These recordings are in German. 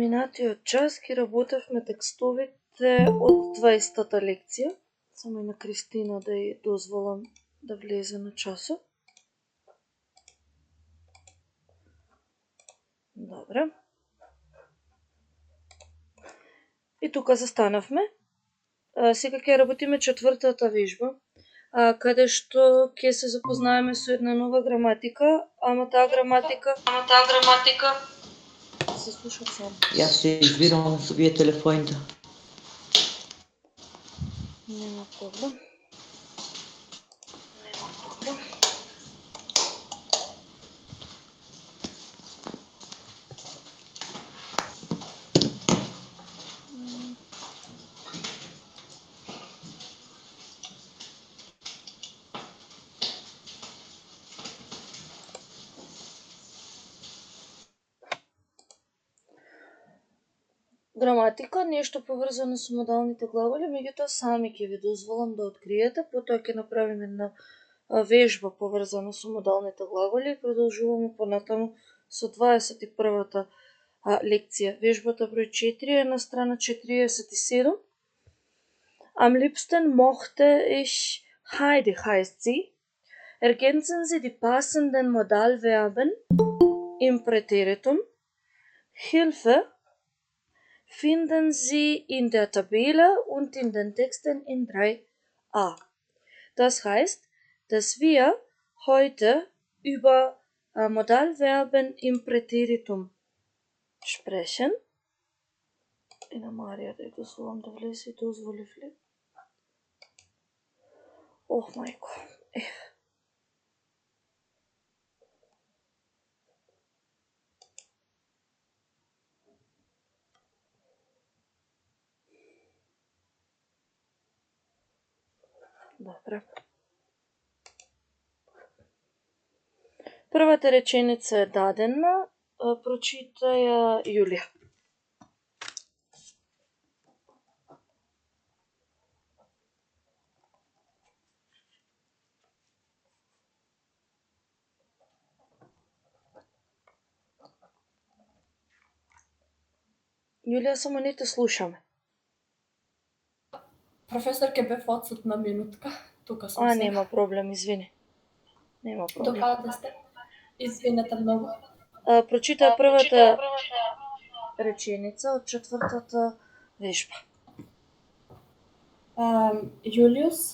минатиот час ги работевме текстовите од 20-та лекција. Само и на Кристина да ја дозволам да влезе на часот. Добре. И тука застанавме. Сега ќе работиме четвртата вежба, каде што ќе се запознаеме со една нова граматика, ама таа граматика се слушам само. Јас се извирам со вие телефоните. Нема проблем. Граматика, нешто поврзано со модалните глаголи, меѓутоа сами ќе ви дозволам да откриете, потоа ќе направиме една вежба поврзана со модалните глаголи и продолжуваме понатаму со 21-та лекција. Вежбата број 4 е на страна 47. Am liebsten mochte ich Heidi heißt sie. Ergänzen Sie die passenden Modalverben im Präteritum. Hilfe finden Sie in der Tabelle und in den Texten in 3a. Das heißt, dass wir heute über Modalverben im Präteritum sprechen. Ina Marija, da дозволам да влезе и дозволив ли? Ох, мајко. Добре. Првата реченица е дадена, прочита ја Јулија. Јулија, само не те слушаме. Професор, ке бев одсутна минутка. Тука сум сега. Нема проблем, извини. Нема проблем. Докаде сте? Извинете многу. Прочита првата реченица од четвртата вежба. Julius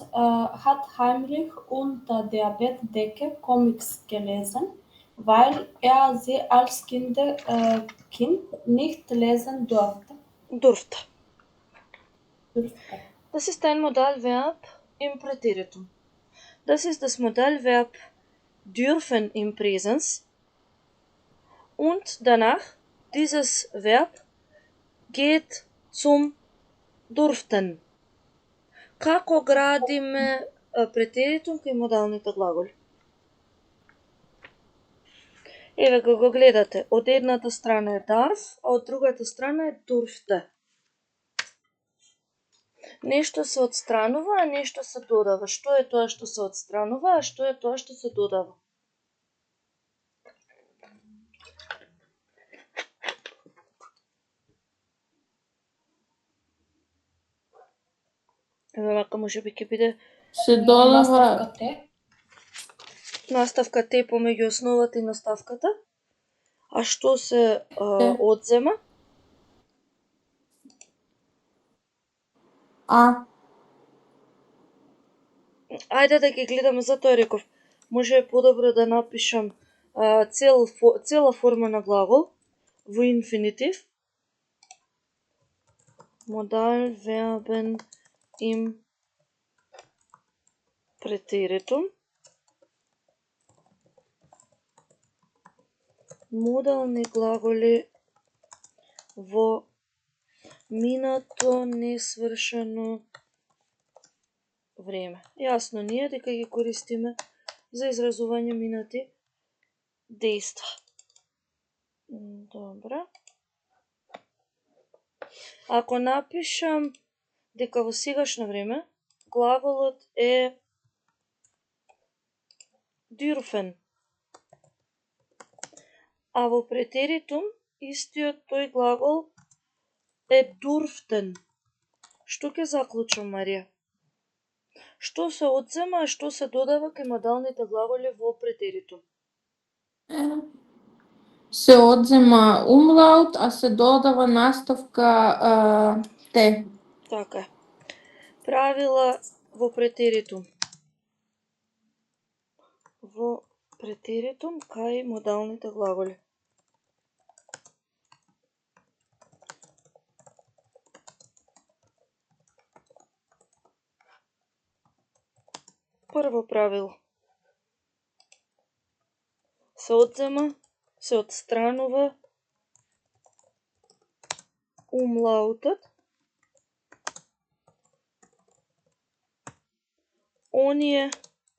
hat heimlich unter der Bettdecke Comics gelesen, weil sie als Kind nicht lesen durfte. Das ist ein Modalverb im Präteritum. Das ist das Modalverb dürfen im Präsens und danach dieses Verb geht zum durften. Како градиме претеритум кај модалните глаголи? Еве го гледате, од едната страна е darf, а од другата страна е durfte. Нешто се отстранува, а нешто се додава. Што е тоа што се отстранува, а што е тоа што се додава? Еве вака може би ќе биде Се додава наставка Т помеѓу основата и наставката. А што се одзема? Ајде да ги гледаме, затоа реков. Може е подобро да напишам цела форма на глагол во инфинитив. Modalverben im Präteritum. Модални глаголи во минато несвршено време. Јасно ни е дека ги користиме за изразување минати дејства. Добре. Ако напишам дека во сегашно време глаголот е dürfen, а во претеритум истиот тој глагол durften. Што ќе заклучам, Марија? Што се одзема, а што се додава кај модалните глаголи во претеритум? Се одзема умлаут, а се додава наставка те. Така е. Правила во претеритум. Во претеритум кај модалните глаголи. Прво правило. Се одзема, се отстранува умлаутот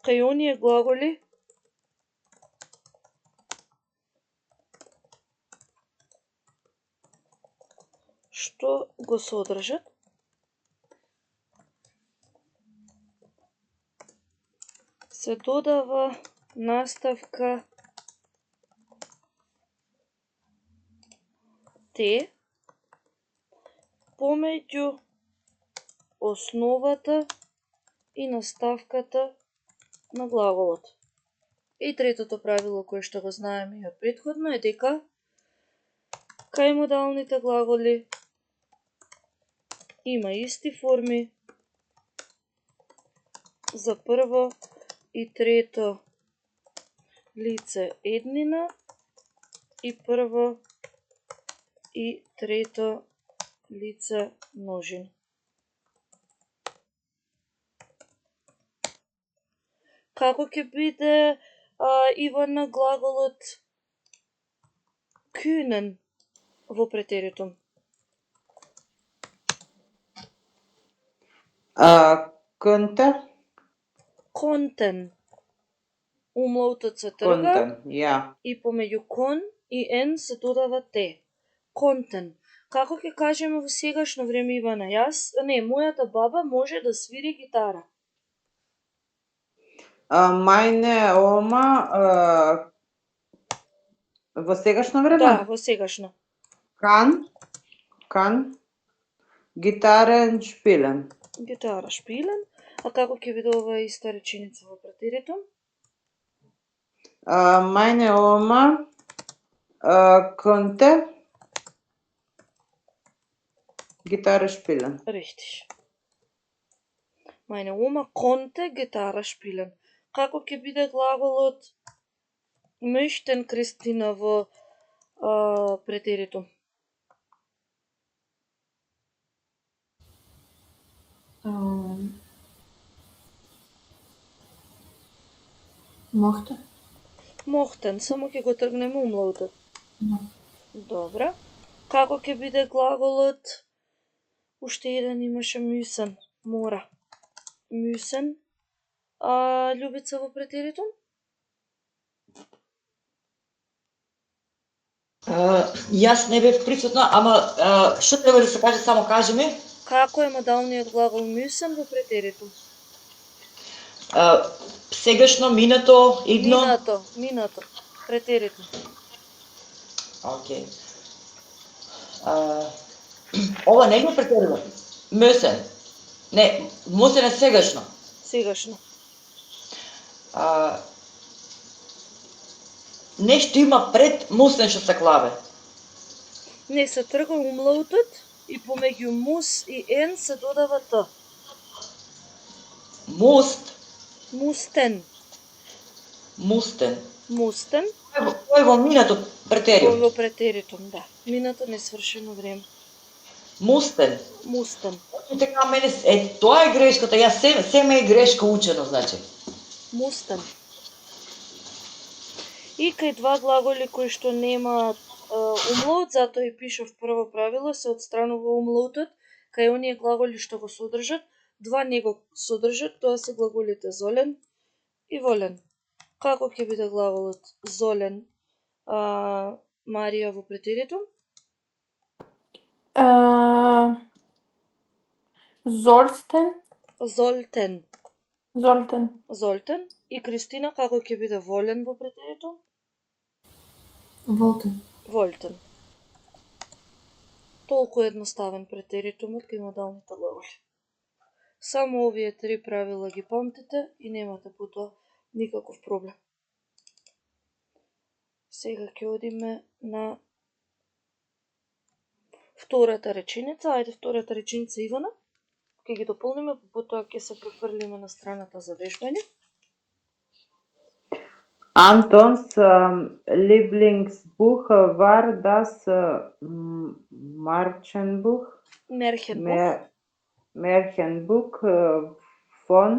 кај оние глаголи што го содржат се додава наставка те помеѓу основата и наставката на глаголот. И третото правило кое што го знаеме и од претходно е дека кај модалните глаголи има исти форми за прво и трето лице еднина и прво и трето лице множина. Како ќе биде Ивана глаголот kühnen во претеритум? Könnte. Konten. Умлаутот се трга Konnten, ja. и помеѓу кон и ен се додава те. Konten. Како ќе кажеме во сегашно време, Ивана? Мојата баба може да свири гитара. Meine Oma во сегашно време? Да, во сегашно. Kann Gitarren spielen. Гитара шпилен. А како ќе биде ова иста реченица во претеритум? Meine Oma konnte Gitarre spielen. Richtig. Meine Oma konnte Gitarre spielen. Како ќе биде глаголот möchten, Кристина, во претеритум? Mochte. Mochten, само ќе го тргнеме умлаутот. Да. Добра. Како ќе биде глаголот? Уште еден имаше müssen, мора. Müssen. Љубица во претеритум? Јас не бев присутна, ама што треба да се каже, само кажи ми. Како е модалниот глагол müssen во претеритум? Сегашно, минато, идно. Минато. Претеритум. Океј. Ова не го претерува. Müssen. Не, müssen е сегашно. Сегашно. Нешто има пред müssen што се клаве. Не се трга умлаутот и помеѓу мус и ен се додава т. Муст. Мустен. Мустен. Тој во минато претериум. Во претеритум, да. Минато несвршено време. Мустен. Така мене тоа е грешката. Јас се ме е грешка учено, значи. Мустен. И кај два глаголи кои што немаат умлаут, затоа и пишав прво правило, се отстранува умлаутот кај оние глаголи што го содржат. Два не го содржат, тоа се глаголите золен и волен. Како ќе биде глаголот золен, Марија, во претеритум? Золтен. И Кристина, како ќе биде волен во претеритум? Волтен. толку едноставен претеритумот кај модалните глаголи. Само овие 3 правила ги памтите и немате потоа никаков проблем. Сега ќе одиме на втората реченица. Ајде втората реченица, Ивана. Ќе ги дополниме, потоа ќе се префрлиме на страната за вежбање. Antons Lieblingsbuch war das Märchenbuch von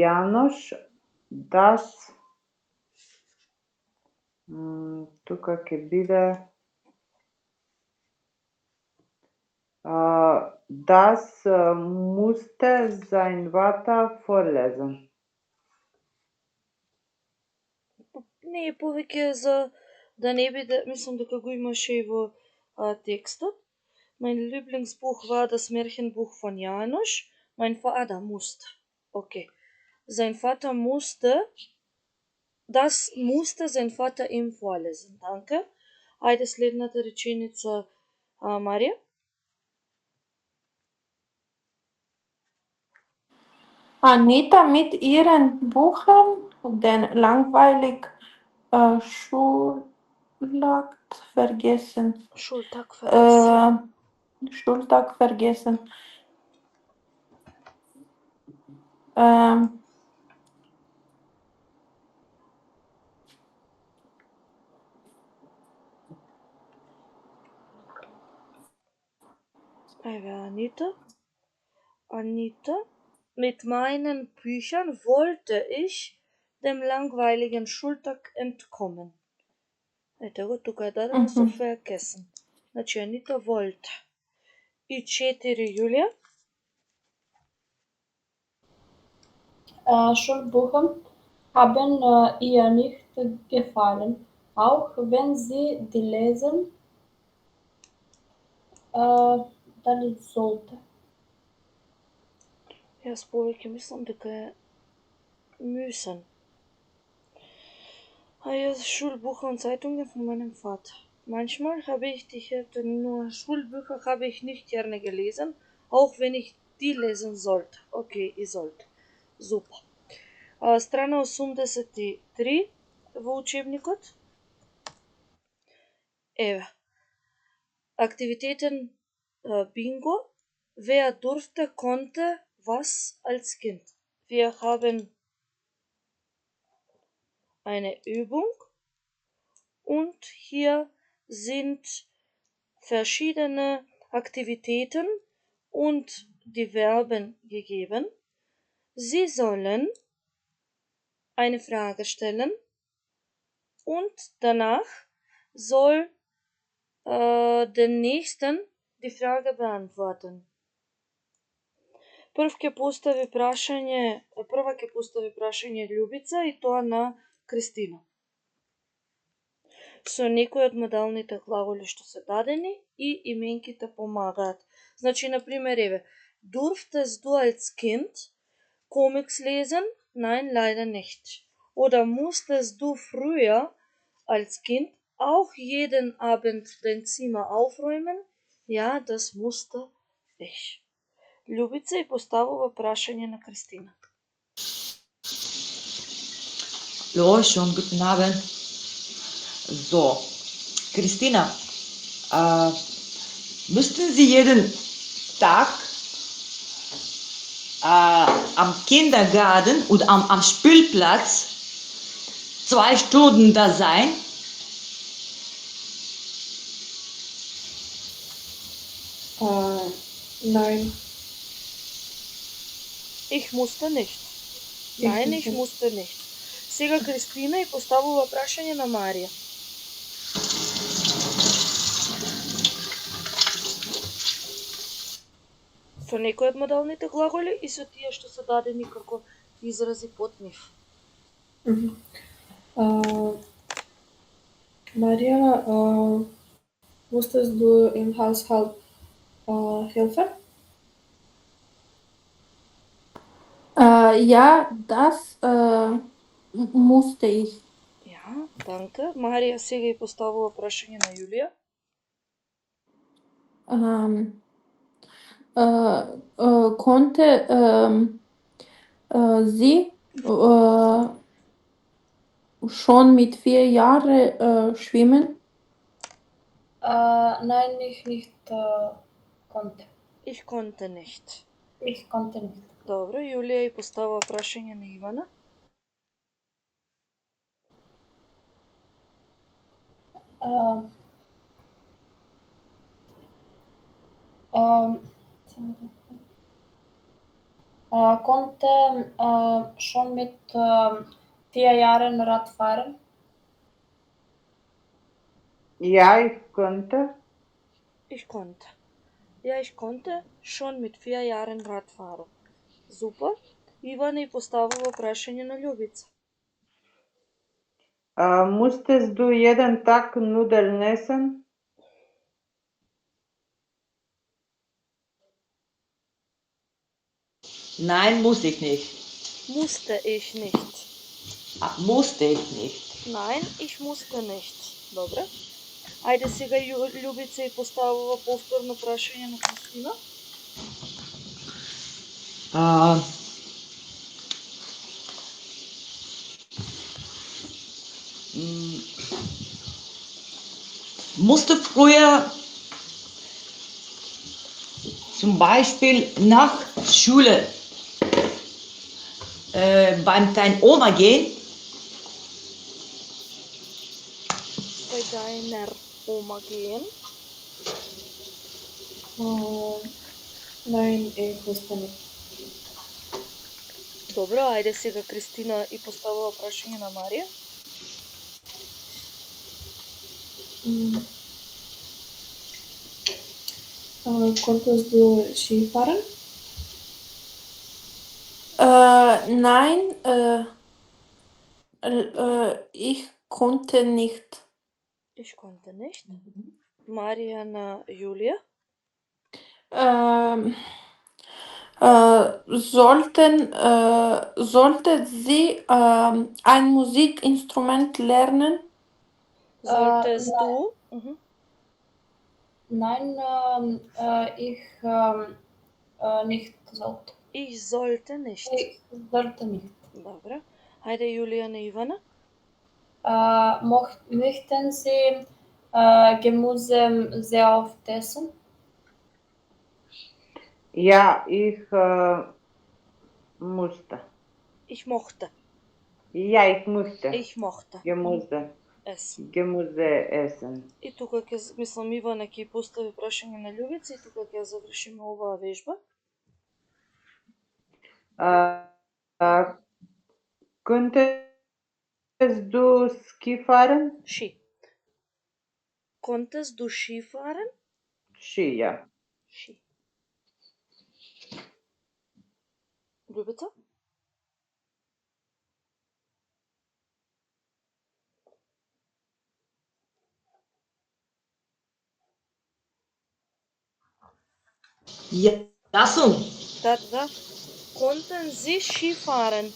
János. Das тука ќе биде das musste sein Vater vorlesen. Не е повеќе за да не биде, мислам дека го имаше и во текстот. Mein Lieblingsbuch war das Märchenbuch von János. Mein Vater musste. Okay. Sein Vater musste, das musste sein Vater ihm vorlesen. Danke. Ајде следната реченица, Марија. Anita mit ihren Büchern den langweilig Schultag vergessen. Schultag vergessen. Anita, mit meinen Büchern wollte ich dem langweiligen Schultag entkommen. Ето го, тука е дадено со vergessen. Значи, Анита wollte. И 4, Јулија. Schulbücher haben ihr nicht gefallen, auch wenn sie die lesen dann sollte. Јас повеќе мислам дека е müssen. Schulbuch und Zeitungen von meinem Vater. Manchmal habe ich nur Schulbücher habe ich nicht gerne gelesen, auch wenn ich die lesen sollte. Okay, ich sollte. Super. Страна 83 во учебникот. Еве. Aktivitäten Bingo. Wer durfte, konnte was als Kind? Wir haben eine Übung und hier sind verschiedene Aktivitäten und die Verben gegeben. Sie sollen eine Frage stellen und danach soll der Nächsten die Frage beantworten. Прва ќе постави прашање Љубица и тоа на Кристина. Со некои од модалните глаголи што се дадени и именките помагаат. Значи, например, еве, durftest du als Kind Comics lesen? Nein, leider nicht. Oder musstest du früher als Kind auch jeden Abend dein Zimmer aufräumen? Ja, das musste ich. Љубица и поставува прашање на Кристина. Ja, schon, guten Abend. So, Christina, müssten Sie jeden Tag am Kindergarten und am Spielplatz 2 Stunden da sein? Nein. Ich musste nicht. Nein, ich musste nicht. Сега Кристина и поставува прашање на Марија. Со некои од модалните глаголи и со тие што се дадени како изрази под нив. Maria, musstest du im Haushalt helfen? Ja, das musste ich. Ja, danke. Марија сега и поставува прашање на Јулија. Konnte sie schon mit 4 Jahren schwimmen? Nein, ich nicht konnte. Ich konnte nicht. Ich konnte nicht. Добро, Јулија и поставува прашање на Ивана. Konnte schon mit 4 Jahren Rad fahren? Ja, ich konnte. Ich konnte. Ja, ich konnte schon mit 4 Jahren Rad fahren. Супер. Ивана и поставува прашање на Љубица. Musstest du jeden Tag Nudeln essen? Nein, muss ich nicht. Musste ich nicht. Musste ich nicht. Nein, ich musste nicht. Добре. Ајде сега Љубица и поставува повторно прашање на Кристина. Musst du früher zum Beispiel nach Schule beim deiner Oma gehen? Bei deiner Oma gehen. Nein, ich wusste nicht. Добро, ајде сега Кристина и поставува прашање на Марија. Konntest du Skifahren? Nein, ich konnte nicht. Ich konnte nicht. Марија на Јулија. Sollte sie ein Musikinstrument lernen? Solltest du? Nein, ich nicht sollte. Ich sollte nicht. Ich sollte nicht. Добро. Ајде Јулија на Ивана. Möchten Sie Gemüse sehr oft essen? Ja, ich musste. Ich mochte. Ja, ich möchte. Ich mochte. Gemüse. Essen. Gemüse essen. И тука ќе мислам Ивана ќе постави прашање на Љубица и тука ќе завршиме оваа вежба. Könntest du Ski fahren? Ski. Konntest du Ski fahren? Ski, ja. Ski. Љубица? Ja, Da. Konnten Sie Ski fahren?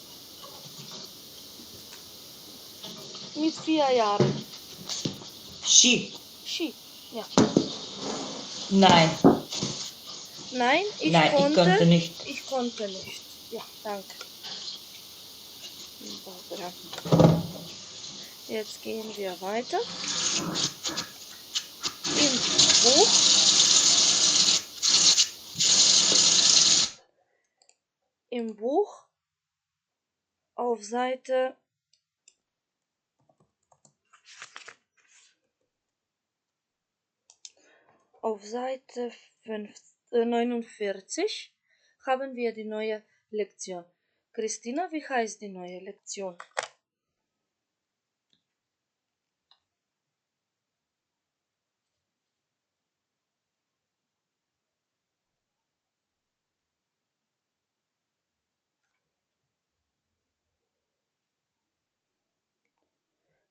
Mit 4 Jahren. Ski. Ski, ja. Nein. Nein, ich konnte nicht. Ich konnte nicht. Ja, danke. Dobra. Jetzt gehen wir weiter. Im Buch. Im Buch auf Seite 49 haben wir die neue Lektion. Christina, wie heißt die neue Lektion?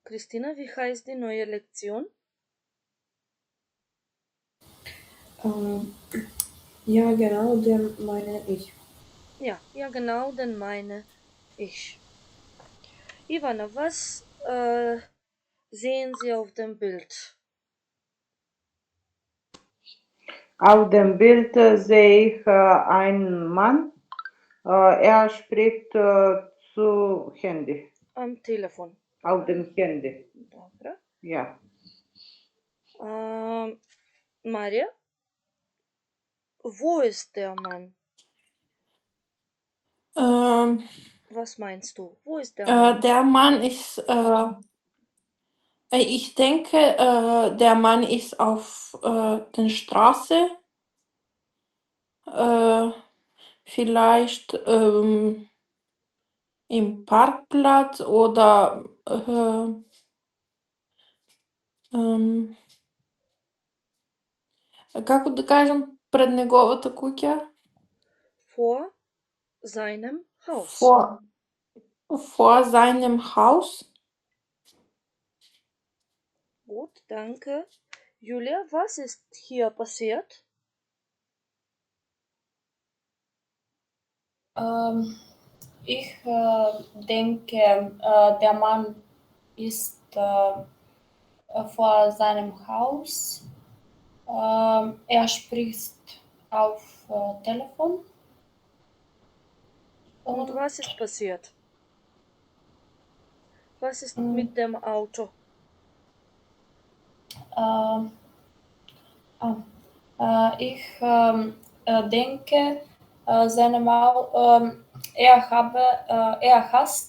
Christina, wie heißt die neue Lektion? Ja, genau, den meine ich. Ja, genau, den meine ich. Ivana, was sehen Sie auf dem Bild? Auf dem Bild sehe ich einen Mann. Er spricht zu Handy, Am Telefon. auf dem Handy. Добре. Ja. Maria, wo ist der Mann? Was meinst du? Wo ist der Mann? Der Mann ist, ich denke, der Mann ist auf der Straße. Vielleicht im Parkplatz oder как да кажем пред неговата куќа? Vor seinem Haus. Vor seinem Haus. Gut, danke. Julia, was ist hier passiert? Ich denke, der Mann ist vor seinem Haus. Er spricht auf Telefon. Und was ist passiert? Was ist Mm. mit dem Auto? Ich denke, er hat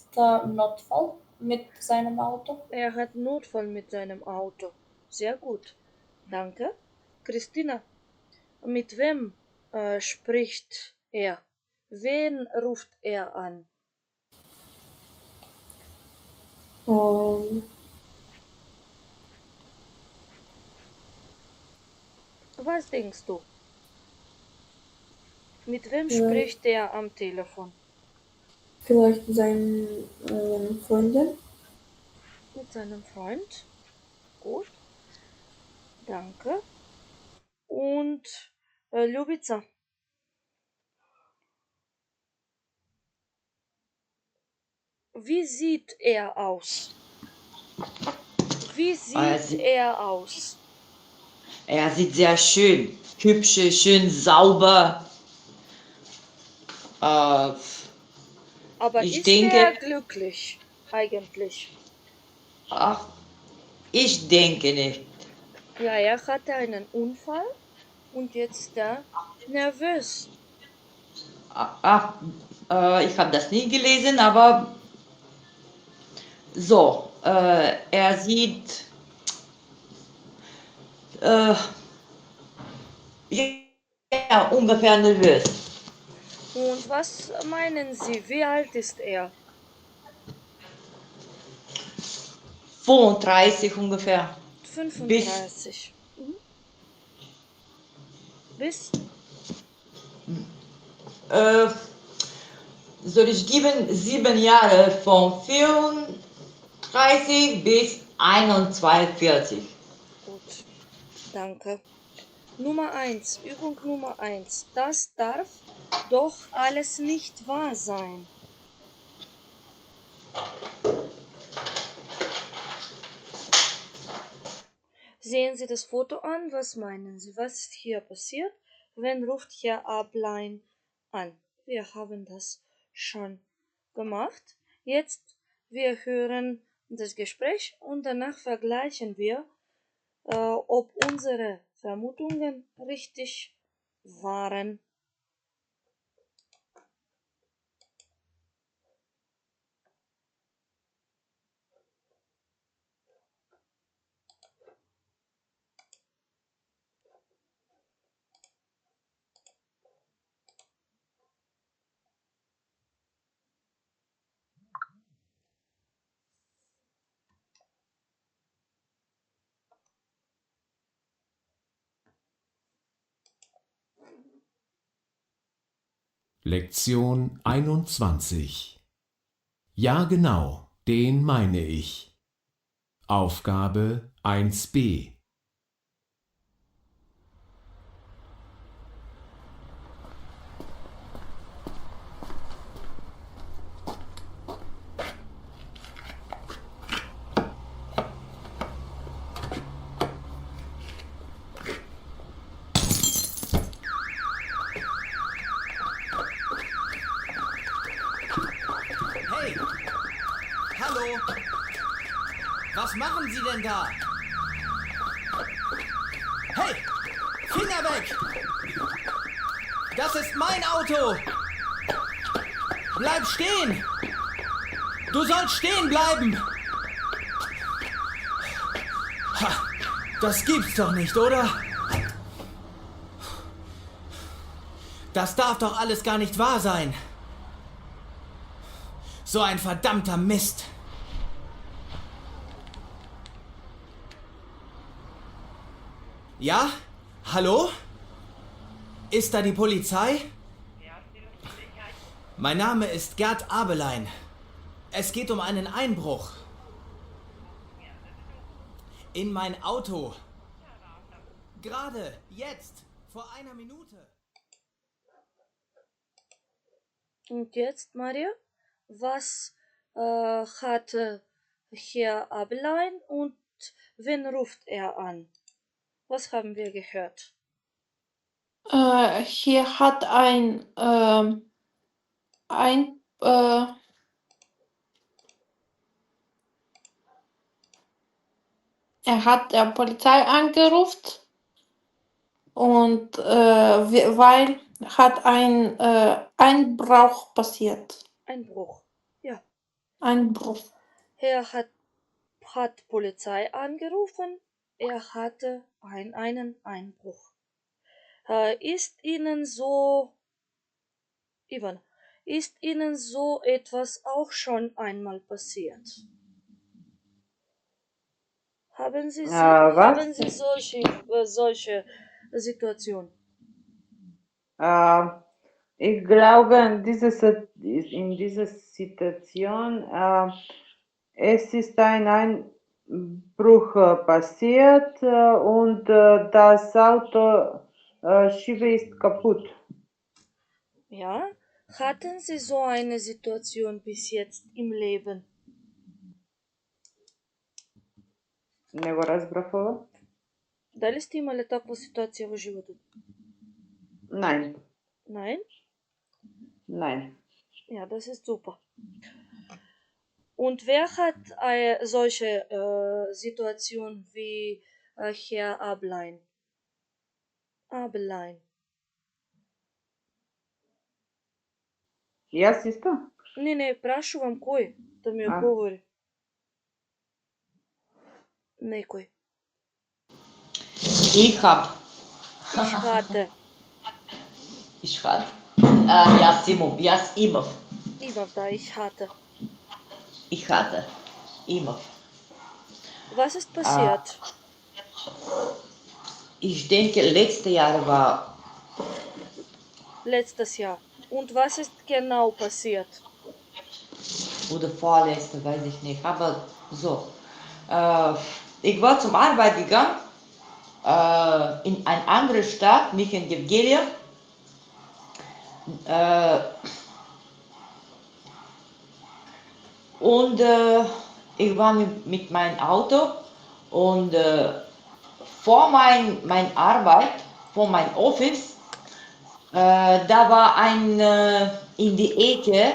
Notfall mit seinem Auto. Er hat Notfall mit seinem Auto. Sehr gut. Danke. Christina, mit wem spricht er? Wen ruft er an? Was denkst du? Mit wem spricht er am Telefon? Vielleicht seine Freundin. Mit seinem Freund. Gut. Danke. Und Ljubica. Wie sieht er aus? Wie sieht er aus? Er sieht sehr schön, hübsch, schön sauber. Aber ich ist denke, er glücklich eigentlich? ach, ich denke nicht. Ja, er hatte einen Unfall und jetzt ist er nervös. Ich habe das nie gelesen, aber so, er sieht ja, ungefähr nervös. Und was meinen Sie, wie alt ist er? 35 ungefähr. 35. Bis? Soll ich geben 7 Jahre von 34 bis 41. Gut, danke. Nummer 1, Übung Nummer 1. Das darf doch alles nicht wahr sein. Sehen Sie das Foto an, was meinen Sie? Was ist hier passiert? Wen ruft hier Ablein an? Wir haben das schon gemacht. Jetzt wir hören das Gespräch und danach vergleichen wir, ob unsere Vermutungen richtig waren. Lektion 21. Ja, genau, den meine ich. Aufgabe 1b. Was machen Sie denn da? Hey, Finger weg! Das ist mein Auto! Bleib stehen! Du sollst stehen bleiben! Ha, das gibt's doch nicht, oder? Das darf doch alles gar nicht wahr sein. So ein verdammter Mist. Ja? Hallo? Ist da die Polizei? Mein Name ist Gerd Abelein. Es geht um einen Einbruch. In mein Auto. Gerade, jetzt, vor einer Minute. Und jetzt, Maria, was hat Herr Abelein und wen ruft er an? Was haben wir gehört? Hier hat ein er hat der Polizei angerufen und weil hat ein Einbruch passiert. Einbruch. Ja. Einbruch. Er hat Polizei angerufen. Er hatte einen Einbruch. Ist Ihnen so, Ivan, ist Ihnen so etwas auch schon einmal passiert? Haben Sie, Was? haben Sie solche Situationen? Ich glaube, in dieser Situation, es ist ein Einbruch passiert und das Auto Schiebe ist kaputt. Ja? Hatten Sie so eine Situation bis jetzt im Leben? Не го разбрах. Дали сте имали таква ситуация в живота? Nein, Nein? nein. Ja, das ist super. Und wer hat solche Situationen wie Herr Abelein? Abelein. Јас исто? Не, прашувам кој да ми А. одговори. Некој. Ich hab. Ich hatte. Ich hatte. Jaz imam. Имав, да, ich hatte. Ich hatte. Imam. Was ist passiert? Ich denke, letztes Jahr war. Letztes Jahr. Und was ist genau passiert? Oder vorletzte, weiß ich nicht. Aber so. Ich war zum Arbeit gegangen. In eine andere Stadt, nicht in Evgelia. Und ich war mit meinem Auto und vor mein Arbeit, vor meinem Office, da war ein in die Ecke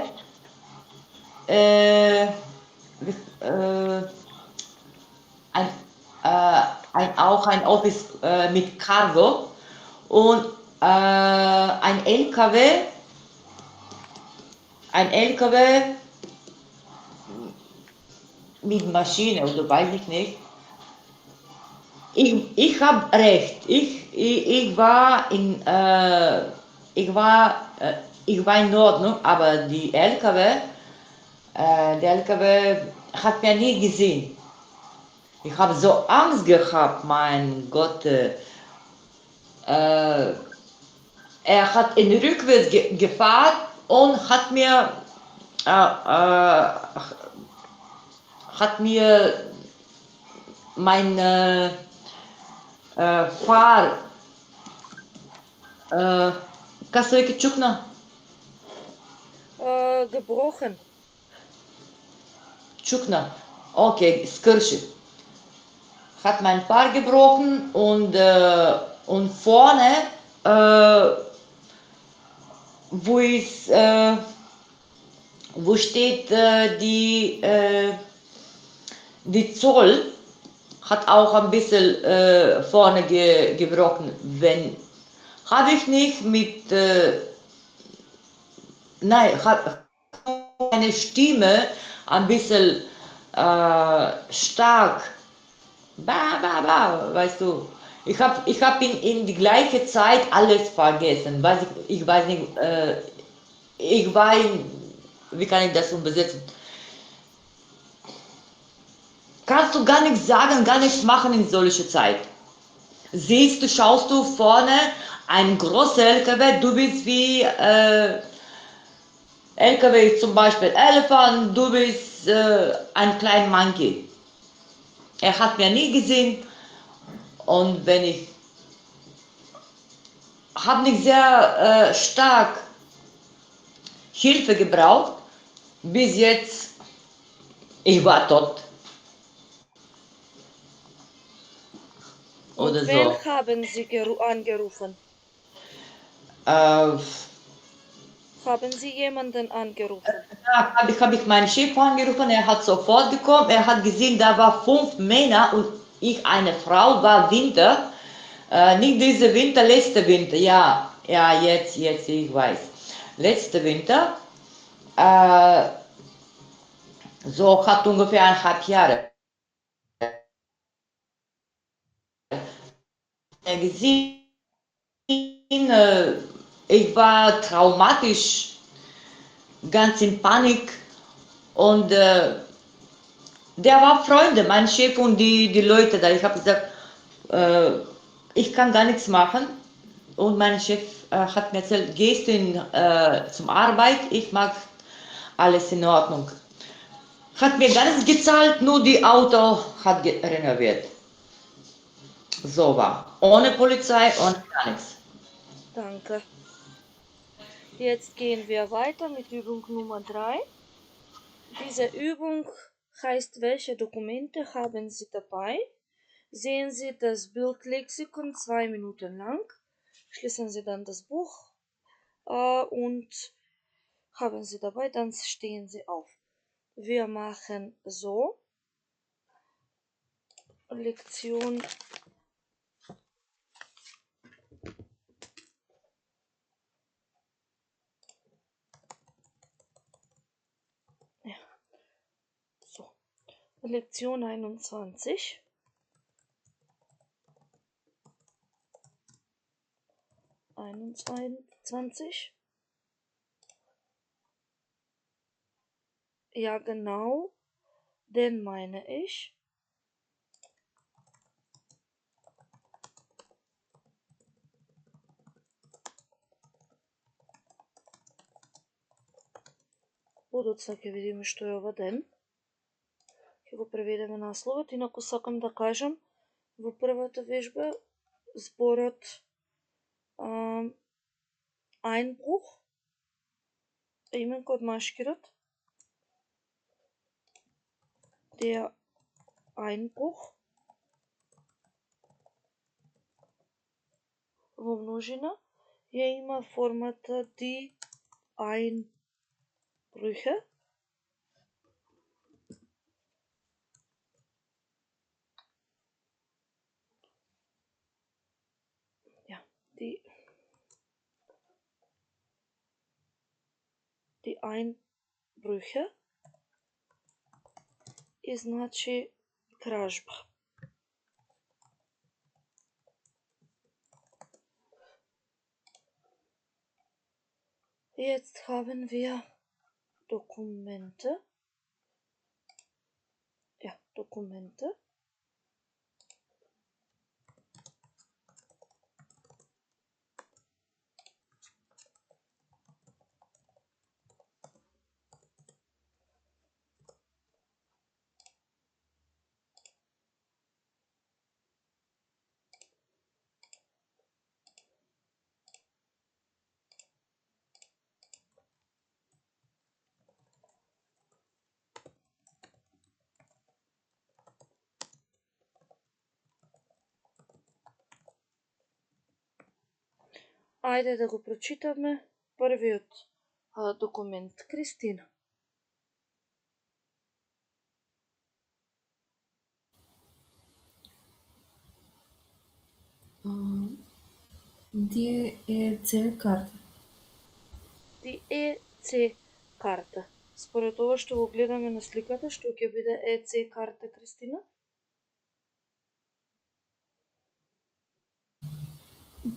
auch ein Office mit Cargo und ein LKW mit Maschine oder weiß ich nicht. Ich habe recht. Ich war in Ordnung, aber der LKW hat mir nie gesehen. Ich habe so Angst gehabt, mein Gott. Er hat in rückwärts gefahren und hat mir mein Fahr Kassoike Chukna. Gebrochen. Chukna. Okay, Skirche. Hat mein Fahr gebrochen und vorne, wo steht Die Zoll hat auch ein bisschen vorne gebrochen. Wenn habe ich nicht mit nein, habe meine Stimme ein bisschen stark. Weißt du. Ich hab in die gleiche Zeit alles vergessen. Ich weiß nicht, wie kann ich das übersetzen? Kannst du gar nichts sagen, gar nichts machen in solcher Zeit. Schaust du vorne ein großer LKW, du bist wie LKW zum Beispiel Elefant, du bist ein kleiner Monkey. Er hat mir nie gesehen und wenn ich habe nicht sehr stark Hilfe gebraucht, bis jetzt ich war tot. Und Oder wen so. haben Sie angerufen? Haben Sie jemanden angerufen? Ja, hab ich meinen Chef angerufen, er hat sofort gekommen, er hat gesehen, da war 5 Männer und ich eine Frau, war Winter, nicht dieser Winter, letzte Winter, ja, jetzt, ich weiß. Letzte Winter, so hat ungefähr 1,5 Jahre gesehen, ich war traumatisch, ganz in Panik und der war Freunde, mein Chef und die Leute da. Ich habe gesagt, ich kann gar nichts machen. Und mein Chef hat mir erzählt, gehst du zum Arbeit, ich mache alles in Ordnung. Hat mir gar nichts gezahlt, nur die Auto hat renoviert. So war. Ohne Polizei, ohne gar nichts. Danke. Jetzt gehen wir weiter mit Übung Nummer 3. Diese Übung heißt, welche Dokumente haben Sie dabei? Sehen Sie das Bildlexikon 2 Minuten lang, schließen Sie dann das Buch und haben Sie dabei, dann stehen Sie auf. Wir machen so. Lektion Lektion 21. Ja, genau, den meine ich. Будуца ќе видиме што е ова ден. Ќе го преведеме насловот, инаку сакам да кажам во првата вежба зборот Einbruch, именко од машкирот, der Einbruch во множина ја има формата die Einbrüche. Ja, die Einbrüche и значи кражба. Jetzt haben wir Dokumente. Ja, Dokumente. Ајде да го прочитаме првиот документ. Кристина. DEC карта. DEC карта. Според ова што го гледаме на сликата, што ќе биде EC карта, Кристина?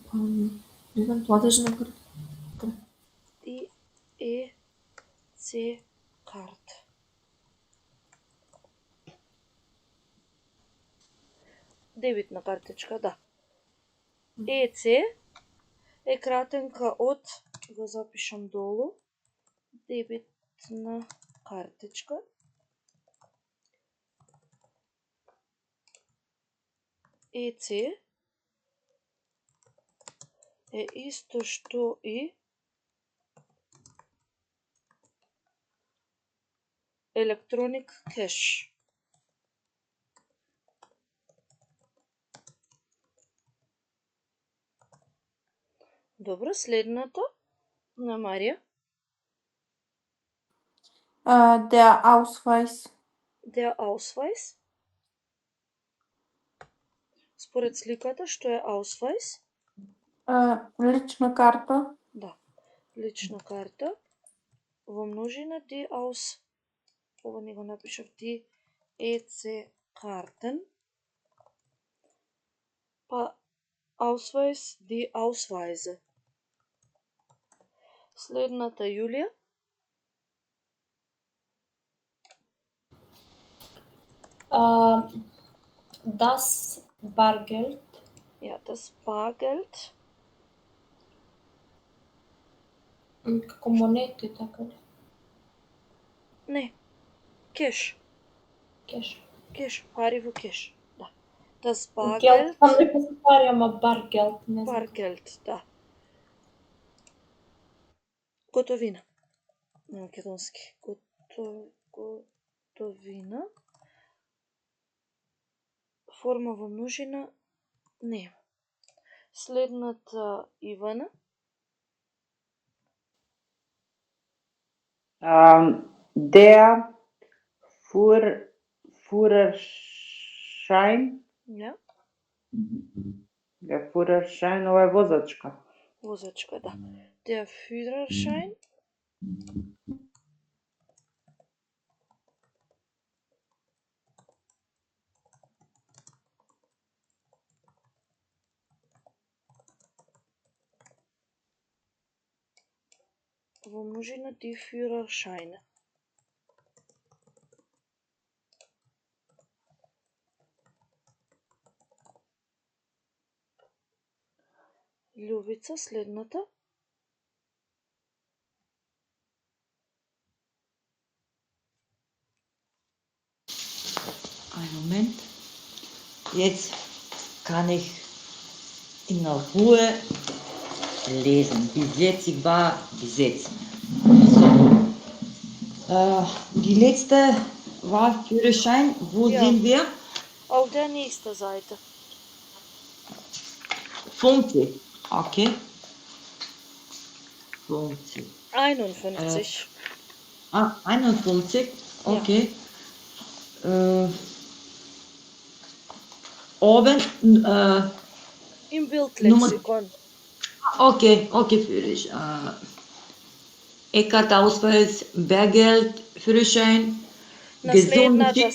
Па, не знам, платежна карта. DEC карта. Дебитна картичка, да. EC е кратенка од, го запишам долу, дебитна картичка. EC е исто што и electronic cash. Добро, следното на Марија. Der Ausweis. Der Ausweis. Според сликата, што е Ausweis? Лична карта. Да, лична карта. Во множина die Aus... Ова не го напишав, die EC Karten. Па Ausweis, die Ausweise. Следната Јулија. Das Bargeld. Ja, das Bargeld. Како монети, така ли? Не, кеш. Кеш. Кеш, пари во кеш. Да. Das Гелд, Bargeld. там нека се пари, ама Bargeld, не знам. Bargeld, да. Готовина. На македонски. Готовина. Форма во множина не. Следната Ивана. Der Führerschein. Ja. Der Führerschein, ова е возачка. Возачка, да. Der Führerschein. Во множина die Führerscheine. Љубица, следната. Einen Moment. Jetzt kann ich in der Ruhe lesen. Bis jetzt ich war besetzen. So. Die letzte war Führerschein. Wo Ja. sind wir? Auf der nächsten Seite. 50. Okay. 50. 51. 51. Ja. Okay. Oben. Im Bildlexikon. Okay, für dich. E-Karte, Ausweis, Bargeld, Führerschein, Наследната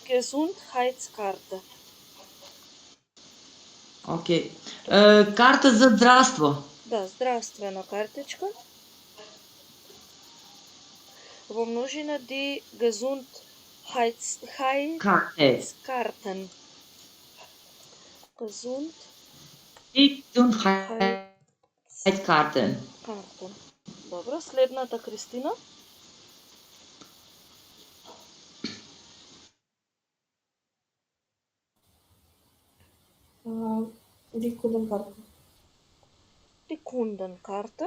Gesundheitskarte. Окей. Карта за здравство. Да, здравствена картичка. Во множина die Gesundheitskarten. Gesundheitskarten. Добро, следната Кристина. Die Kundenkarte. Die Kundenkarte.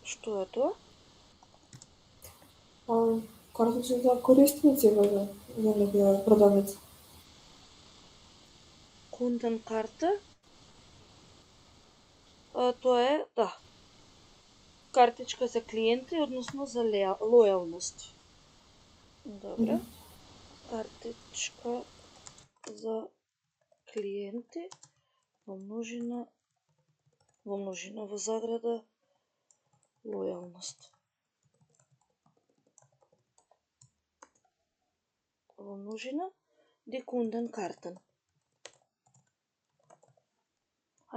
Што е тоа? Картичка за корисници во некоја продавница. Kundenkarte. Тоа е, да. Картичка за клиенти, односно за лојалност. Добре. Картичка за клиенти во множина во заграда лојалност. Во множина ди kunden karten.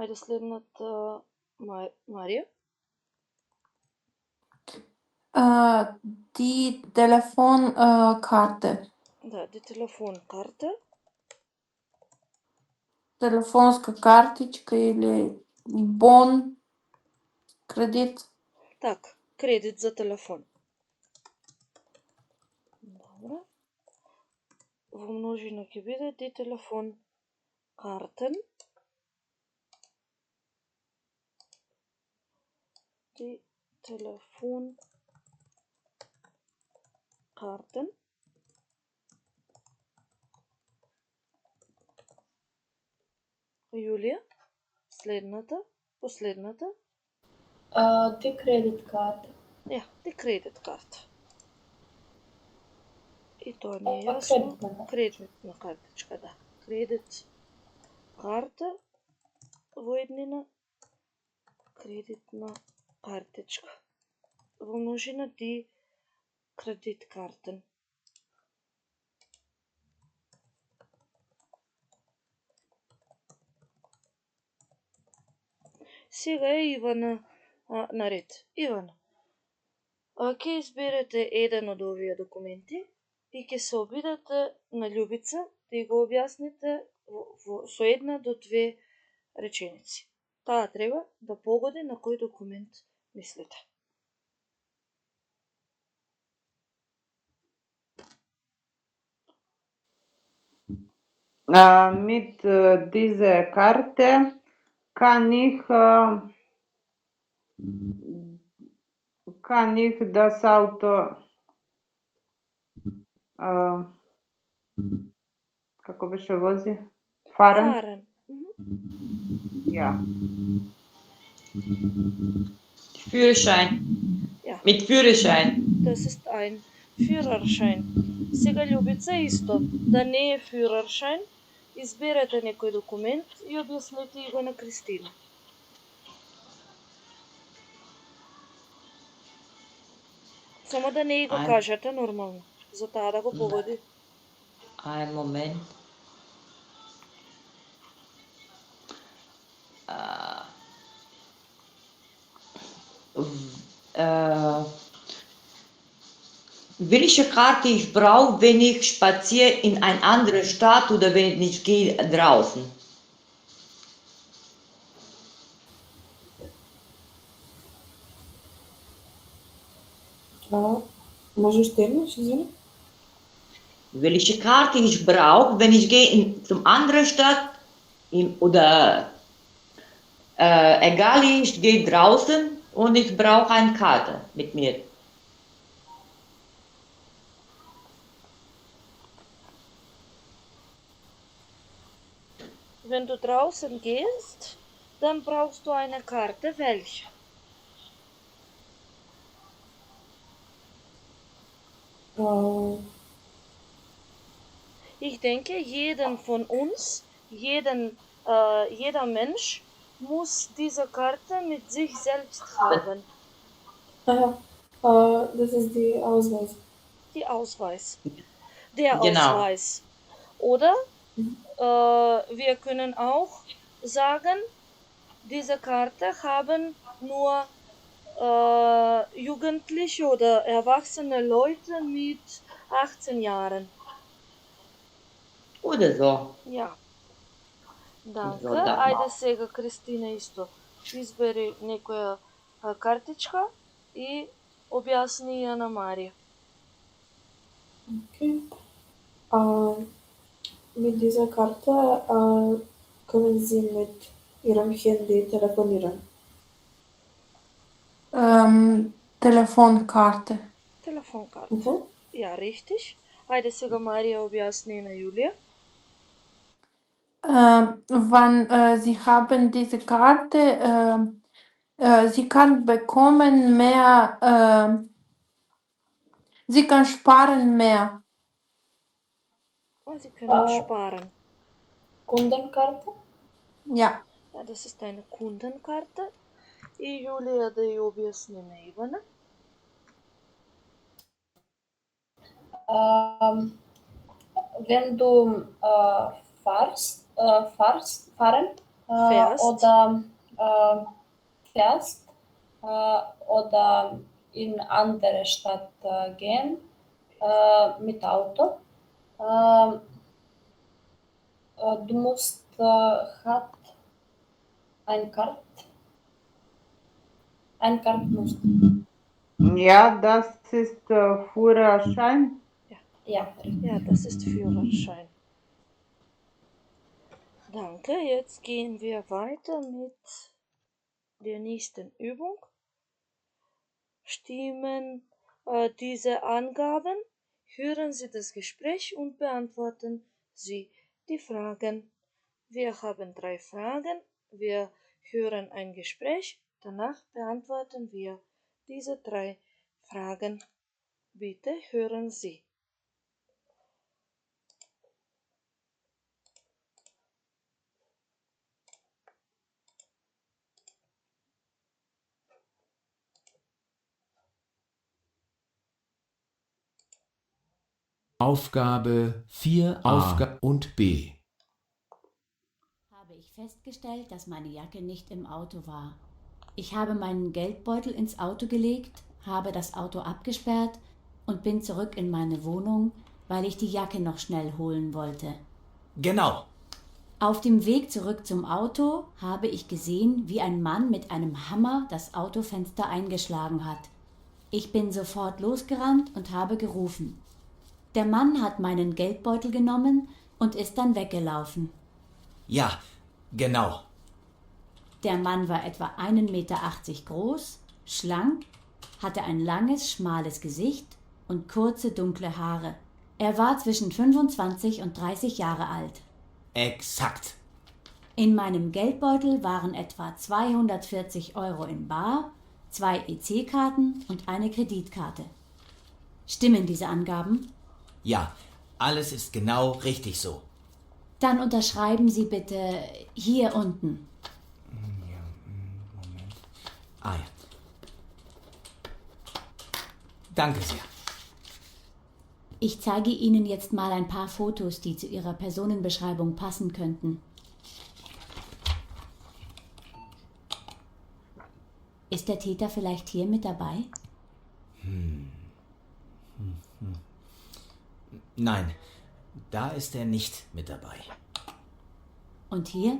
Ајде следната Марија. Die Telefonkarte. Да, ди телефонкарта. Телефонска картичка или бон, кредит. Так, кредит за телефон. Добро. Во множина ќе биде ди телефон картен. Ди телефон картен. Јулија, последната. Die Kreditkarte. Ja, ди кредит карта. И тоа ни е Па, јасно. кредитна картичка. Кредитна картичка, да. Кредит карта во еднина. Кредитна картичка. Во множина ди кредиткартен. Сега е Ивана наред. Ивана, ќе изберете еден од овие документи и ќе се обидете на љубица да го објасните со една до две реченици. Таа треба да погоди на кој документ мислите. Mit diese Karte kann ich das Auto како беше вози? Fahren? Фарен. Ja. Führerschein. Ja. Mit Führerschein. Das ist ein Führerschein. Сега љубица исто, да не е Führerschein, изберете некој документ и објаснете го на Кристина. Само да не го Ајде. кажете нормално, за таа да го погоди. Ein Moment. Welche Karte ich brauche, wenn ich spaziere in eine andere Stadt oder wenn ich gehe draußen? Можеш да имаш, извини? Welche Karte ich brauche, wenn ich gehe zum anderen Stadt oder egal, ich gehe draußen und ich brauche eine Karte mit mir. Wenn du draußen gehst, dann brauchst du eine Karte. Welche? Ich denke, jeden von uns, jeder Mensch muss diese Karte mit sich selbst haben. Das ist die Ausweis. Die Ausweis. Der Genau. Ausweis. Oder wir können auch sagen, diese Karte haben nur Jugendliche oder erwachsene Leute mit 18 Jahren. Oder so. Ja. Danke. So, да. Ајде сега Кристина исто избери некоја картичка и објасни ја на Марија. Okay. Mit dieser Karte können Sie mit Ihrem Handy telefonieren. Telefonkarte. Telefonkarte. Mhm. Ja, richtig. Ајде сега Марија објасни на Јулија. Wann Sie haben diese Karte, Sie kann bekommen mehr, Sie kann sparen mehr. Sie können Äh, sparen. Kundenkarte? Ja. Ja, das ist eine Kundenkarte. И Юлия да й обясни на Ивана. Wenn du fahren Fährst. oder fährst oder in andere Stadt gehen mit Auto, du musst hat ein Kart musst. Ja, das ist Führerschein. Ja, Ja, das ist Führerschein. Danke, jetzt gehen wir weiter mit der nächsten Übung. Stimmen diese Angaben, hören Sie das Gespräch und beantworten Sie die Fragen. Wir haben 3 Fragen, wir hören ein Gespräch, danach beantworten wir diese 3 Fragen. Bitte hören Sie. Aufgabe 4a und B. Habe ich festgestellt, dass meine Jacke nicht im Auto war. Ich habe meinen Geldbeutel ins Auto gelegt, habe das Auto abgesperrt und bin zurück in meine Wohnung, weil ich die Jacke noch schnell holen wollte. Genau. Auf dem Weg zurück zum Auto habe ich gesehen, wie ein Mann mit einem Hammer das Autofenster eingeschlagen hat. Ich bin sofort losgerannt und habe gerufen. Der Mann hat meinen Geldbeutel genommen und ist dann weggelaufen. Ja, genau. Der Mann war etwa 1,80 Meter groß, schlank, hatte ein langes, schmales Gesicht und kurze, dunkle Haare. Er war zwischen 25 und 30 Jahre alt. Exakt. In meinem Geldbeutel waren etwa 240 Euro in bar, 2 EC-Karten und eine Kreditkarte. Stimmen diese Angaben? Ja, alles ist genau richtig so. Dann unterschreiben Sie bitte hier unten. Moment. Ah ja. Danke sehr. Ich zeige Ihnen jetzt mal ein paar Fotos, die zu Ihrer Personenbeschreibung passen könnten. Ist der Täter vielleicht hier mit dabei? Nein, da ist er nicht mit dabei. Und hier?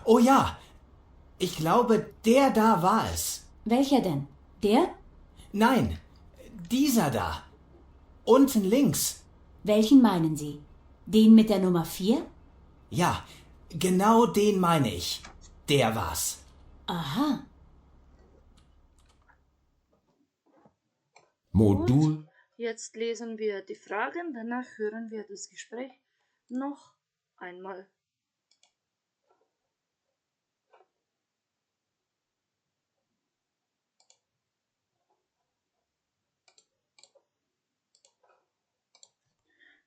Oh ja, ich glaube, der da war es. Welcher denn? Der? Nein, dieser da. Unten links. Welchen meinen Sie? Den mit der Nummer 4? Ja, genau den meine ich. Der war's. Aha. Modul Jetzt lesen wir die Fragen, danach hören wir das Gespräch noch einmal.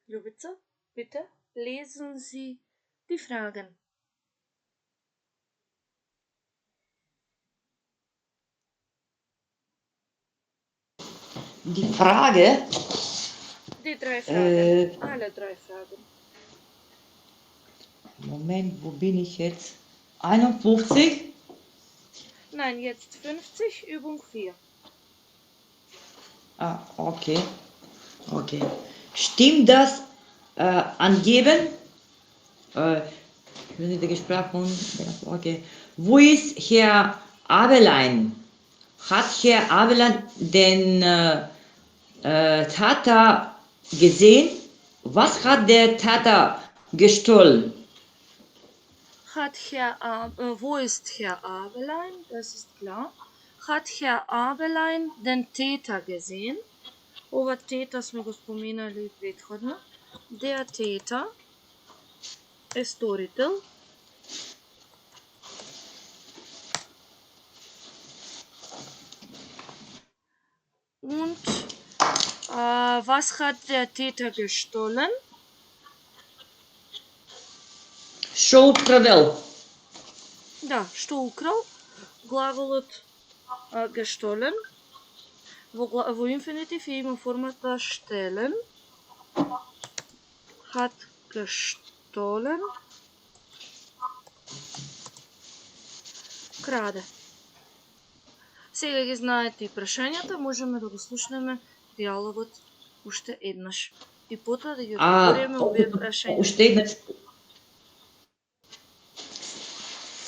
Ljubica, bitte lesen Sie die Fragen. Die Frage, Die 3 Fragen, alle 3 Fragen. Moment, wo bin ich jetzt? 51? Nein, jetzt 50, Übung 4. Ah, okay. Okay. Stimmt das angeben? Der gesprochen. Okay. Wo ist Herr Abelein? Hat Herr Abelein den Täter gesehen? Was hat der Täter gestohlen? Wo ist Herr Abelein? Das ist klar. Hat Herr Abelein den Täter gesehen? Ова тета сме го споминали предходно. Der Täter е сторител. Und was hat der Täter gestohlen? Що открадел? Да, що украл? Глаголът gestohlen. Во инфинитив има формата stehlen. Hat gestohlen. Краде. Сега ги знаете и прашањата, можеме да го слушнеме диалогот уште еднаш. И потоа да ги одговориме овие прашања. Уште еднаш.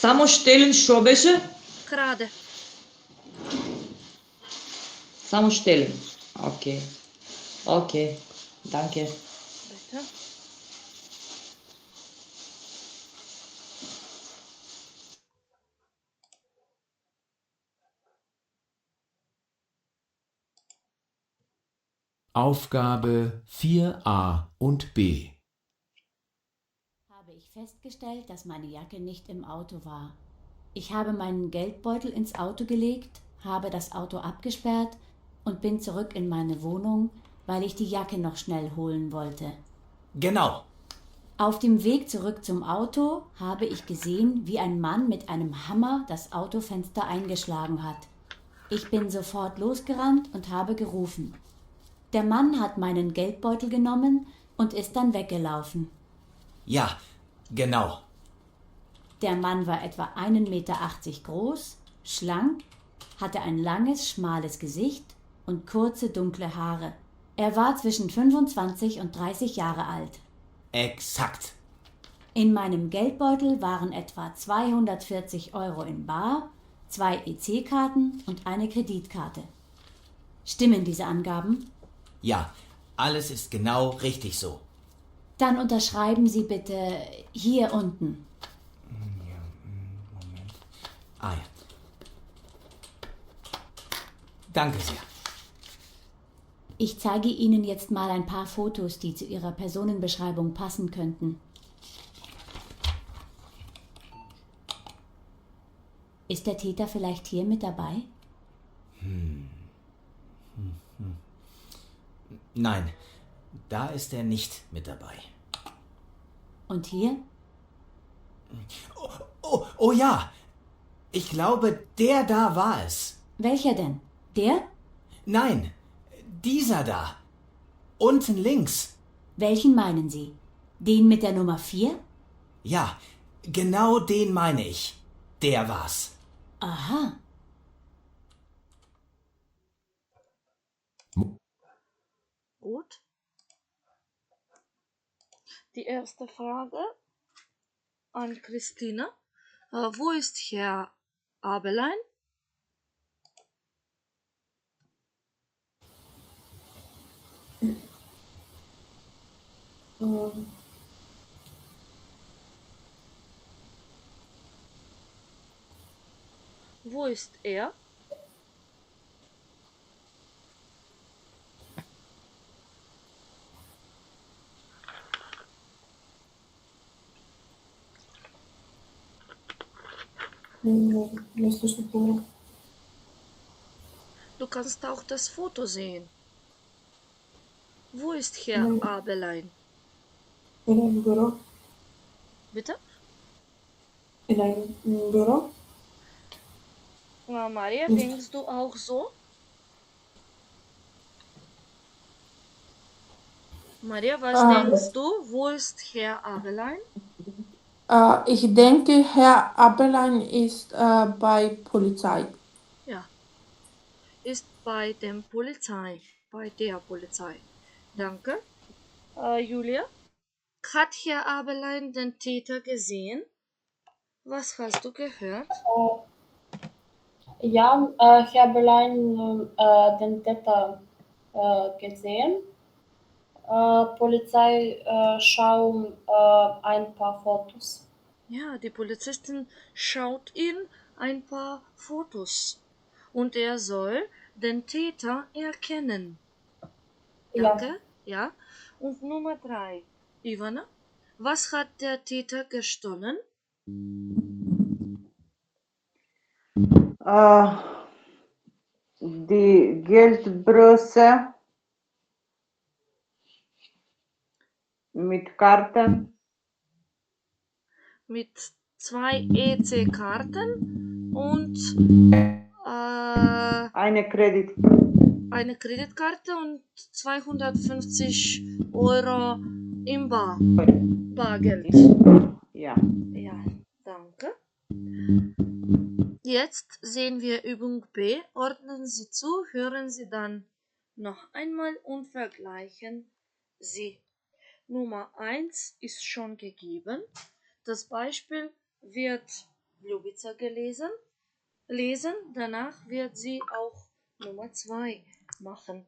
Само штелен што беше? Краде. Само штелен. Окей. Окей. Danke. Bitte. Aufgabe 4a und b. Habe ich festgestellt, dass meine Jacke nicht im Auto war. Ich habe meinen Geldbeutel ins Auto gelegt, habe das Auto abgesperrt und bin zurück in meine Wohnung, weil ich die Jacke noch schnell holen wollte. Genau. Auf dem Weg zurück zum Auto habe ich gesehen, wie ein Mann mit einem Hammer das Autofenster eingeschlagen hat. Ich bin sofort losgerannt und habe gerufen. Der Mann hat meinen Geldbeutel genommen und ist dann weggelaufen. Ja, genau. Der Mann war etwa 1,80 Meter groß, schlank, hatte ein langes, schmales Gesicht und kurze, dunkle Haare. Er war zwischen 25 und 30 Jahre alt. Exakt. In meinem Geldbeutel waren etwa 240 Euro in bar, 2 EC-Karten und eine Kreditkarte. Stimmen diese Angaben? Ja, alles ist genau richtig so. Dann unterschreiben Sie bitte hier unten. Moment. Ah ja. Danke sehr. Ich zeige Ihnen jetzt mal ein paar Fotos, die zu Ihrer Personenbeschreibung passen könnten. Ist der Täter vielleicht hier mit dabei? Nein, da ist er nicht mit dabei. Und hier? Oh ja, ich glaube, der da war es. Welcher denn? Der? Nein, dieser da. Unten links. Welchen meinen Sie? Den mit der Nummer 4? Ja, genau den meine ich. Der war's. Aha. Gut. Die erste Frage an Christina. Wo ist Herr Abelein? Wo ist er? Не слышно по-добре. Du kannst auch das Foto sehen. Wo ist Herr Abelein? In einem Büro. Bitte? In einem Büro. Maria, denkst du auch so? Maria, was denkst du? Wo ist Herr Abelein? Ich denke, Herr Abelein ist bei Polizei. Ja. Ist bei dem Polizei. Bei der Polizei. Danke. Julia? Hat Herr Abelein den Täter gesehen? Was hast du gehört? Ja, ich habe allein den Täter gesehen. Polizei schauen ein paar Fotos. Ja, die Polizistin schaut ihn ein paar Fotos und er soll den Täter erkennen. Danke. Ja. Und Nummer 3. Ivana, was hat der Täter gestohlen? Die Geldbörse mit Karten. mit 2 EC-Karten und Eine Kredit. eine Kreditkarte und 250 Euro im Bargeld. Ja. Ja, danke. Jetzt sehen wir Übung B. Ordnen Sie zu, hören Sie dann noch einmal und vergleichen Sie. Nummer 1 ist schon gegeben. Das Beispiel wird Ljubica lesen. Danach wird sie auch Nummer 2 machen.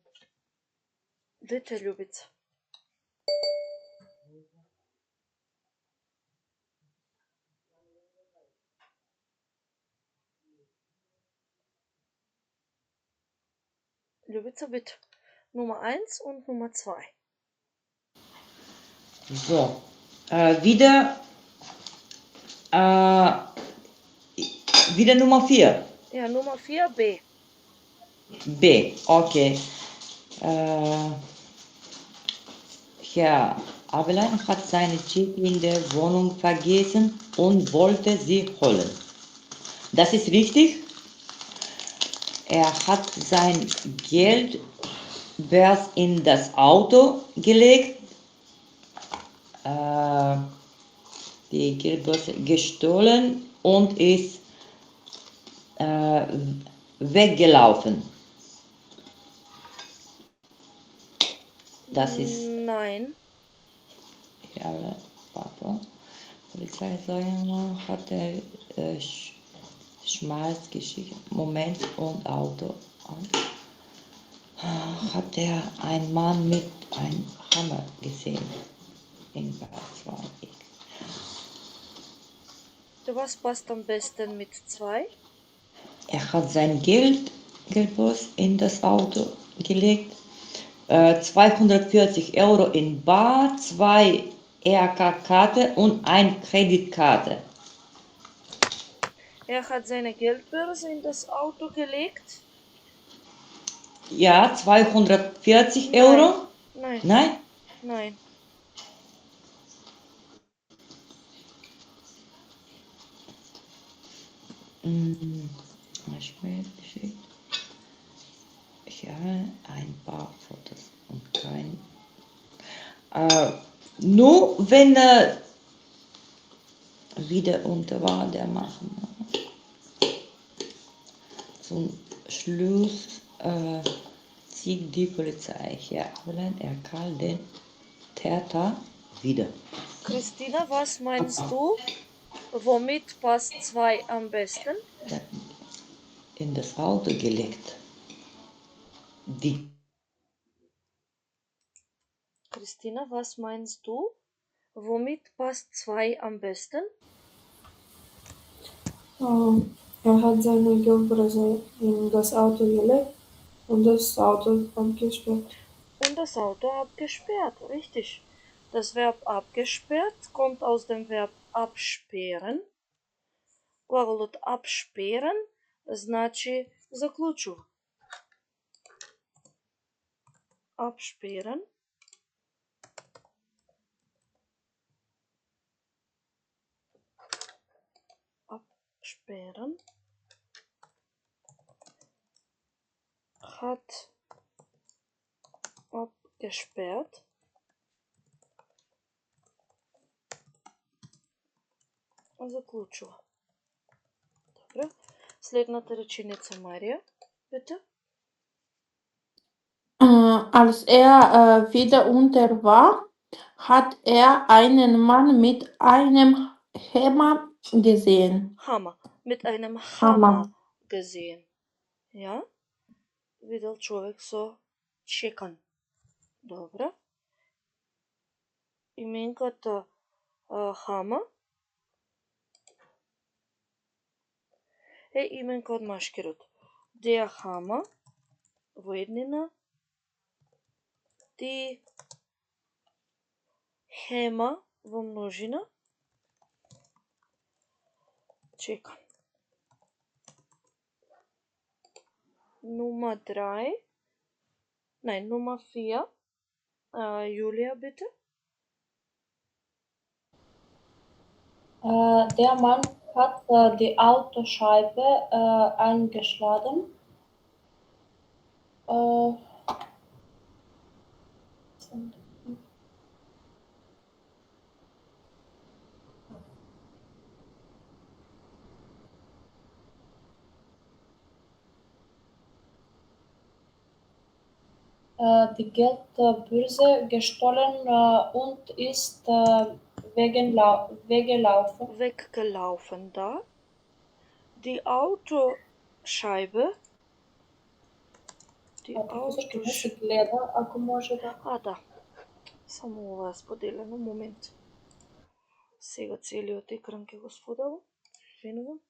Bitte, Ljubica. Ljubica, bitte. Nummer 1 und Nummer 2. So, wieder, wieder Nummer 4. Ja, Nummer 4, B. B, okay. Herr Abelein hat seine Chip in der Wohnung vergessen und wollte sie holen. Das ist richtig. Er hat sein Geldbörs in das Auto gelegt, die Geldbörse gestohlen und ist weggelaufen. Das ist, Nein. ja, warte. Polizei hat er schmals Geschichte, Moment und Auto an. Hat er einen Mann mit einem Hammer gesehen in Braunschweig. Was passt am besten mit 2? Er hat sein Geldbörs in das Auto gelegt, 240 Euro in Bar, 2 ERK-Karte und eine Kreditkarte. Er hat seine Geldbörse in das Auto gelegt. Ja, 240 Euro? Nein. Nein? Nein. Ich habe ein paar Fotos und kein. Nur wenn er wieder unter war, der machen. Zum Schluss zieht die Polizei hier Abelein, er kann den Täter wieder. Christina, was meinst du? Womit passt 2 am besten? In das Auto gelegt. Die Christina, was meinst du? Womit passt 2 am besten? Er hat seine Geldbörse in das Auto gelegt und das Auto abgesperrt. Und das Auto abgesperrt, richtig. Das Verb abgesperrt kommt aus dem Verb absperren. Глаголът absperren значи заключува. Absperren. Absperren. Hat abgesperrt. Заключува. Добре. Следната реченица, Мария. Bitte. Als er wieder unter war, hat er einen Mann mit einem Hammer gesehen. Hammer. Mit einem Hammer. Hammer gesehen. Ja? Видел човек со чекан. Добре. Именката Хама е именка од машки род. Der Hammer во еднина, die Hämer во множина, чекан. Nummer 3. Nein, Nummer 4. Julia, bitte. Der Mann hat die Autoscheibe eingeschlagen. Die Geldbörse gestohlen und ist weggelaufen. Weggelaufen, da. Die Autoscheibe. Die Autoscheibe. Гледа, ако може да. Да. Само ова е споделено, момент. Сега целиот екран ќе го споделам. Извинувам.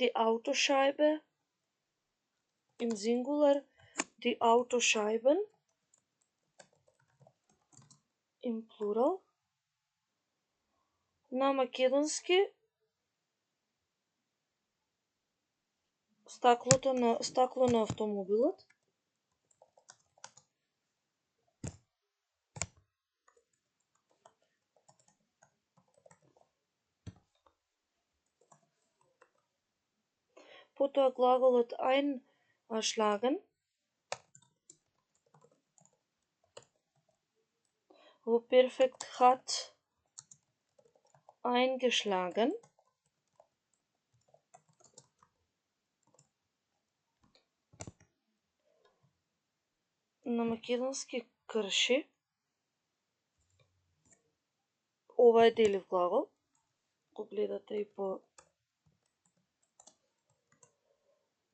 Die Autoscheibe im Singular, die Autoscheiben im Plural. На македонски стакло на автомобилот. Потоа глаголот einschlagen во перфект hat eingeschlagen. На македонски крши. Ова е делив глагол. Го гледате и по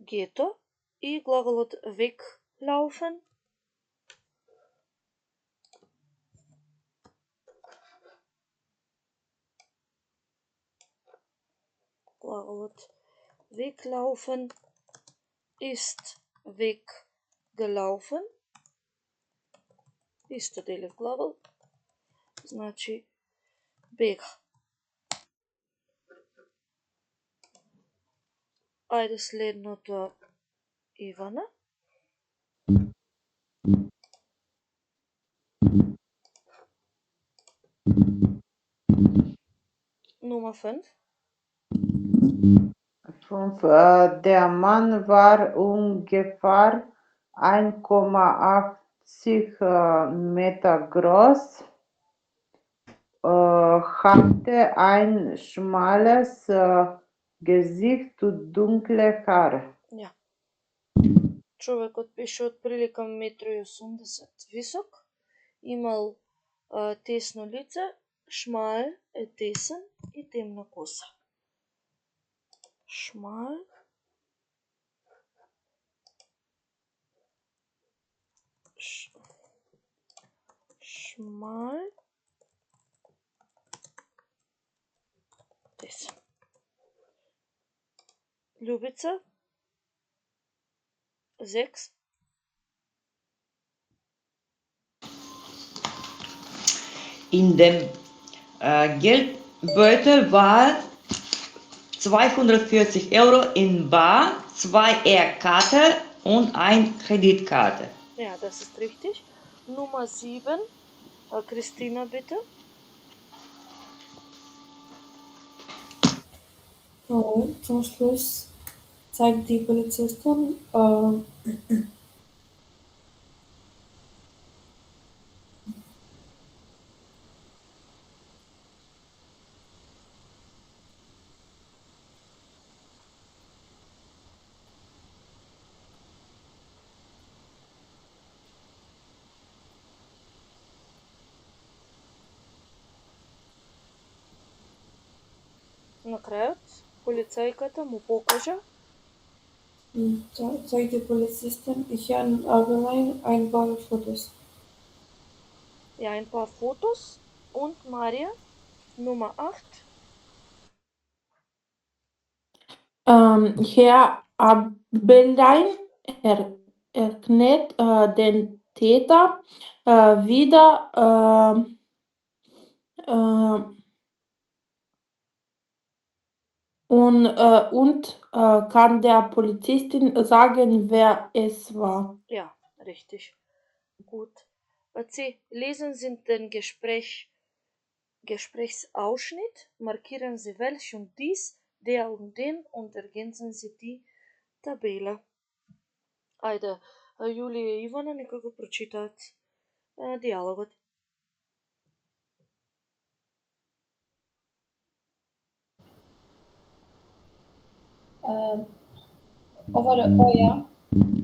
гето. И глаголот weglaufen. Gлаголот weglaufen ist weggelaufen. Исто делив глагол. Значи бег. Ајде следното, Ивана. Nummer 5. 5. Der Mann war ungefähr 1,80 Meter groß, hatte ein schmales Gesicht und dunkle Haare. Ja. Човекот беше отприлика 1,80 м висок, имал тесно лице, шмал е тесен и темна коса. Шмал, шмал, тесен. Љубица, 6. In dem Geldbeutel war 240 Euro in bar, 2 ER-Karte und eine Kreditkarte. Ja, das ist richtig. Nummer 7. Christina, bitte. Zum Schluss zeigt die Polizistin На крајот, полицајката му покажа zeigt die Polizistin Herrn Abelein ein paar Fotos. ja ein paar Fotos und Maria, Nummer 8. Herr Abelein erkennt den Täter wieder und kann der Polizistin sagen, wer es war. Ja, richtig. Gut. Sie lesen Sie den Gesprächsausschnitt, markieren Sie welch und dies, der und den und ergänzen Sie die Tabelle. Ајде, Јулија и Ивана нека го прочитаат диалогот. Over Oja.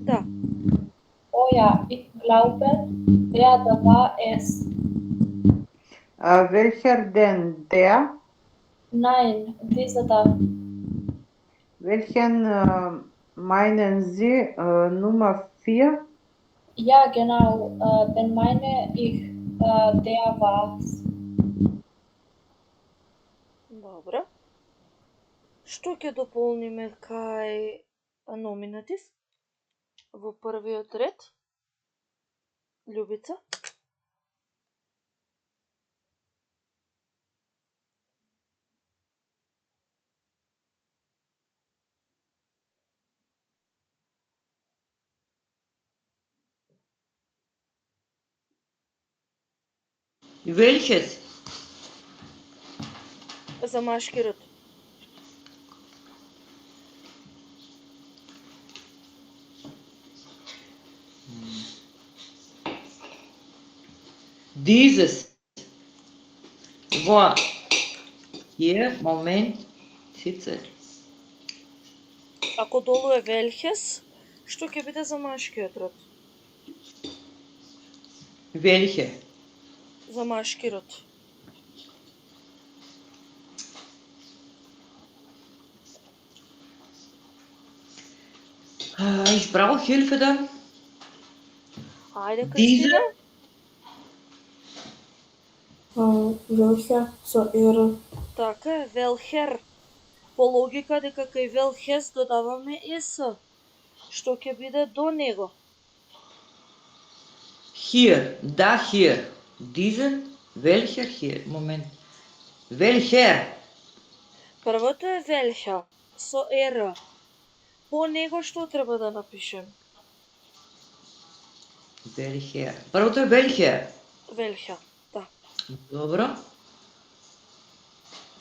Да, Oja, ich glaube, der da war es. Welcher denn? Der? Nein, dieser da. Welchen meinen Sie? Nummer 4? Ja, genau, den meine ich, der war's. добро. Што ќе дополниме кај номинатив во првиот ред? Љубица? Welches? За машки род. Dieses. Wo? Hier, Moment. Sitze. Ако долу е велхес, што ќе биде за машкиот род? Welche? За машки род. Ich brauche Hilfe da. Ајде, Diese? Кристина. Welcher? So ihre. Така е, велхер. По логика дека кај велхес додаваме ес. Што ќе биде до него? Hier, da hier. Diesen, welcher hier? Moment. Welcher? Првото е велха, со ер. По него што треба да напишем? Welcher. Првото е welcher. Велха, да. Добро.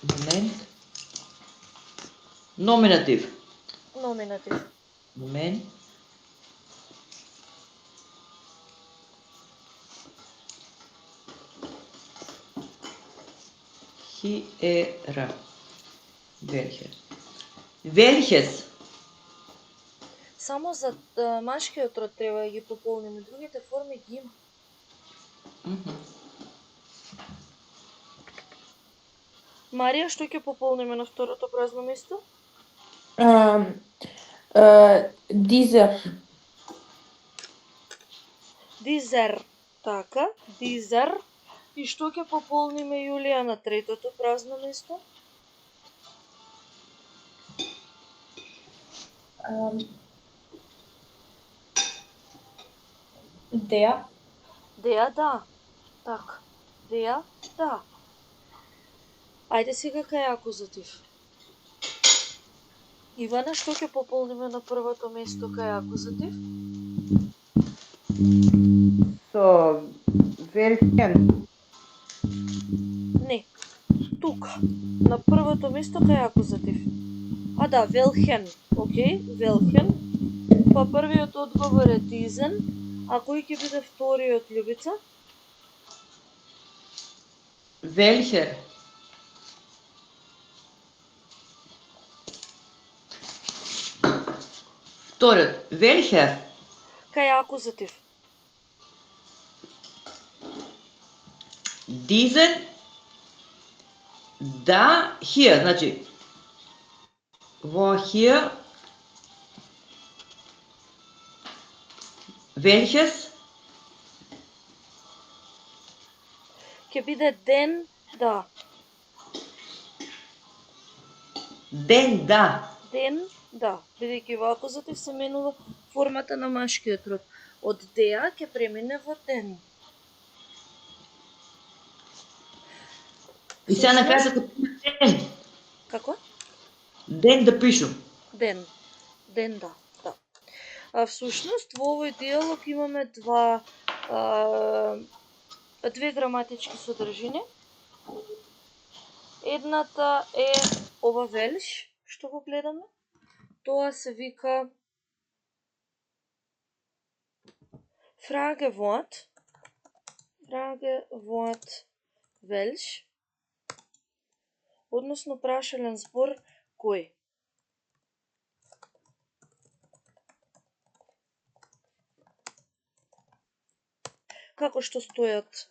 Moment. Nominativ. Номинатив. Moment. Hier. Welcher. Welches? Само за машкиот род треба да ги пополниме, другите форми ги има. Марија, што ќе пополниме на второто празно место? Dieser. Дизер. Така, дизер. И што ќе пополниме, Јулија, на третото празно место? Der. Деа, да. Така. Деа, да. Ајде сега кај акузатив. Ивана, што ќе пополниме на првото место кај акузатив? So, welchen? Не. Тука. На првото место кај акузатив. А да, велхен. Океј, велхен. Па првиот одговор е дизен. А кој ќе биде вториот, Љубица? Welcher? Вториот. Welcher? Кај акузатив. Diesen. Da, hier, значи. Wo hier? Welches? Ќе биде ден, да. Den, da. Ден, да. Бидејќи во акузатив се менува формата на машкиот род. Од деа ќе премине во ден. И сега на крај се купиме den. Како? Ден да пишам. Ден. Ден, да. Всушност, во овој диалог имаме две граматички содржини. Едната е ова велш, што го гледаме. Тоа се вика Frage Wort велш, односно прашален збор кој. Како што стојат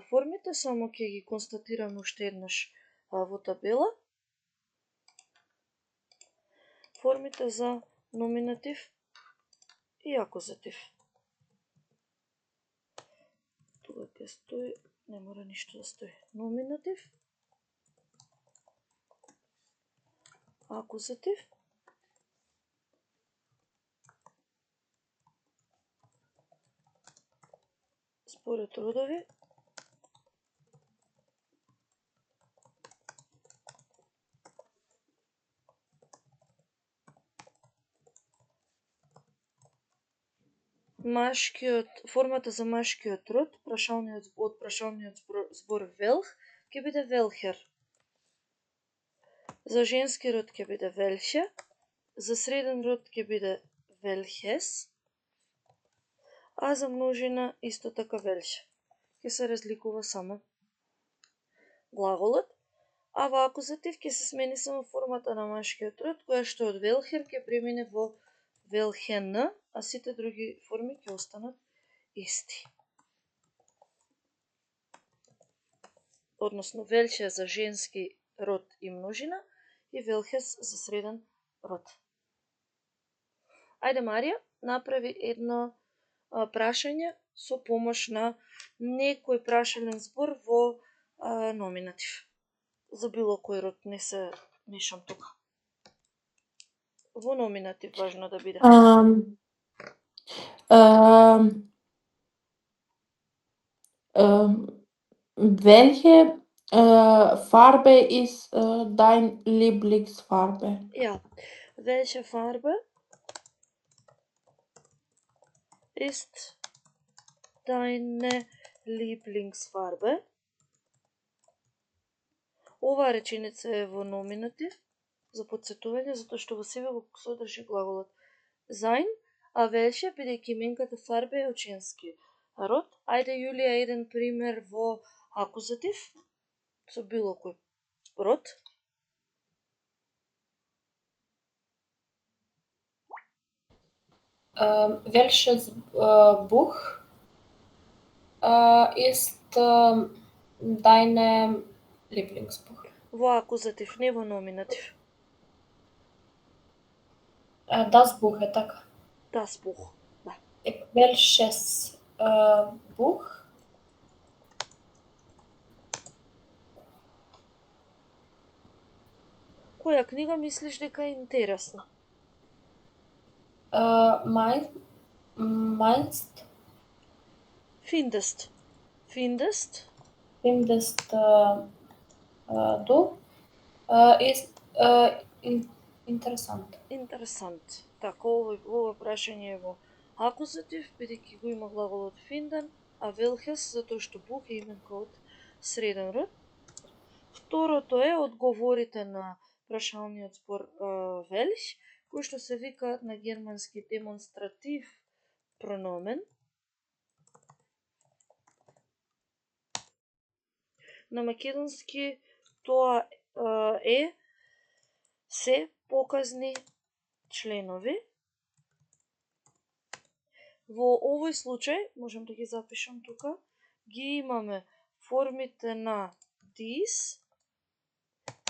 формите, само ќе ги констатираме уште еднаш во табела. Формите за номинатив и акузатив. Тука ќе стои, не мора ништо да стои. Номинатив, акузатив, според родови, формата за машкиот род, прашалниот збор велх, ќе биде велхер. За женски род ќе биде велше, за среден род ќе биде велхес, а за множина исто така велше. Ќе се разликува само глаголот, а во акузатив ќе се смени само формата на машкиот род, која што од велхер ќе премине во велхен, а сите други форми ќе останат исти. Односно, велше за женски род и множина и велхес за среден род. Ајде, Марија, направи едно прашање со помош на некој прашален збор во номинатив. За било кој род, не се мешам тука. Во номинатив важно да биде. Welche Farbe ist dein Lieblingsfarbe? Ja, welche Farbe ist deine Lieblingsfarbe? Оваа реченица е во номинатив за подсетување, затоа што во себе го содржи глаголот sein, а welche бидејќи именката фарбе е од женски род. Ајде, Јулија, еден пример во акузатив со било кој род. Welches Buch ist deine Lieblingsbuch? Во акузатив, не во номинатив. Das Buch е така. Das Buch, да. Welches Buch? Која книга мислиш дека е интересна? Meinst? Findest du ist interessant. Интересант. Така, ова прашање е во акузатив, бидејќи го има глаголот finden, а welches затоа што бух е именка од среден род. Второто е одговорите на прашалниот збор велш, кој што се вика на германски демонстратив прономен. На македонски тоа е се показни членови. Во овој случај, можам да ги запишам тука, ги имаме формите на dies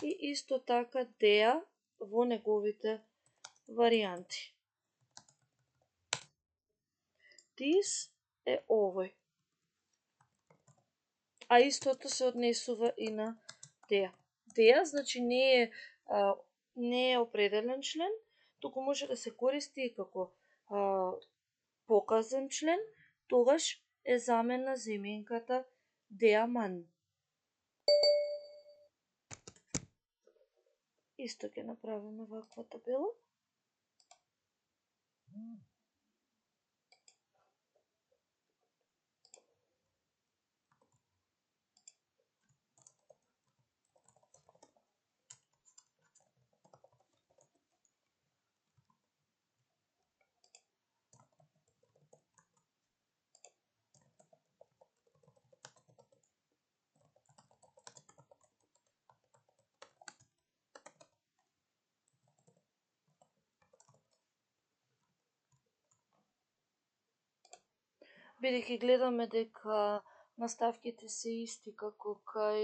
и исто така der во неговите варијанти. Dies е овој. А истото се однесува и на der. Der, значи не е определен член, туку може да се користи и како показен член, тогаш е замена за именката der Mann. Исто ќе направиме ваква табела. Бидејќи гледаме дека наставките се исти како кај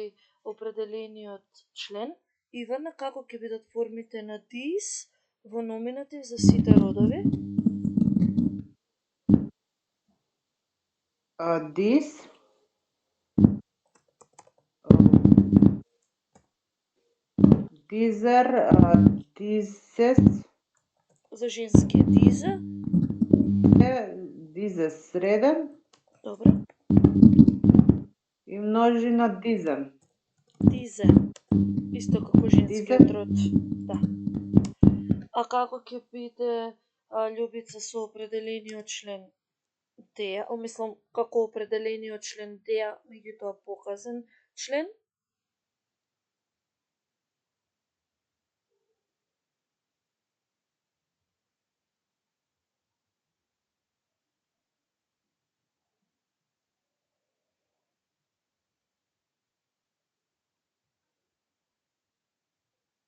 определениот член, Ивана, како ќе бидат формите на these во номинатив за сите родови? This, These, Thises, За женски е these. These среден Добро. и множина These. These. Исто како женскиот род. Да. А како ќе биде Љубица со определениот член деа, мислам како определениот член деа, меѓутоа показен член?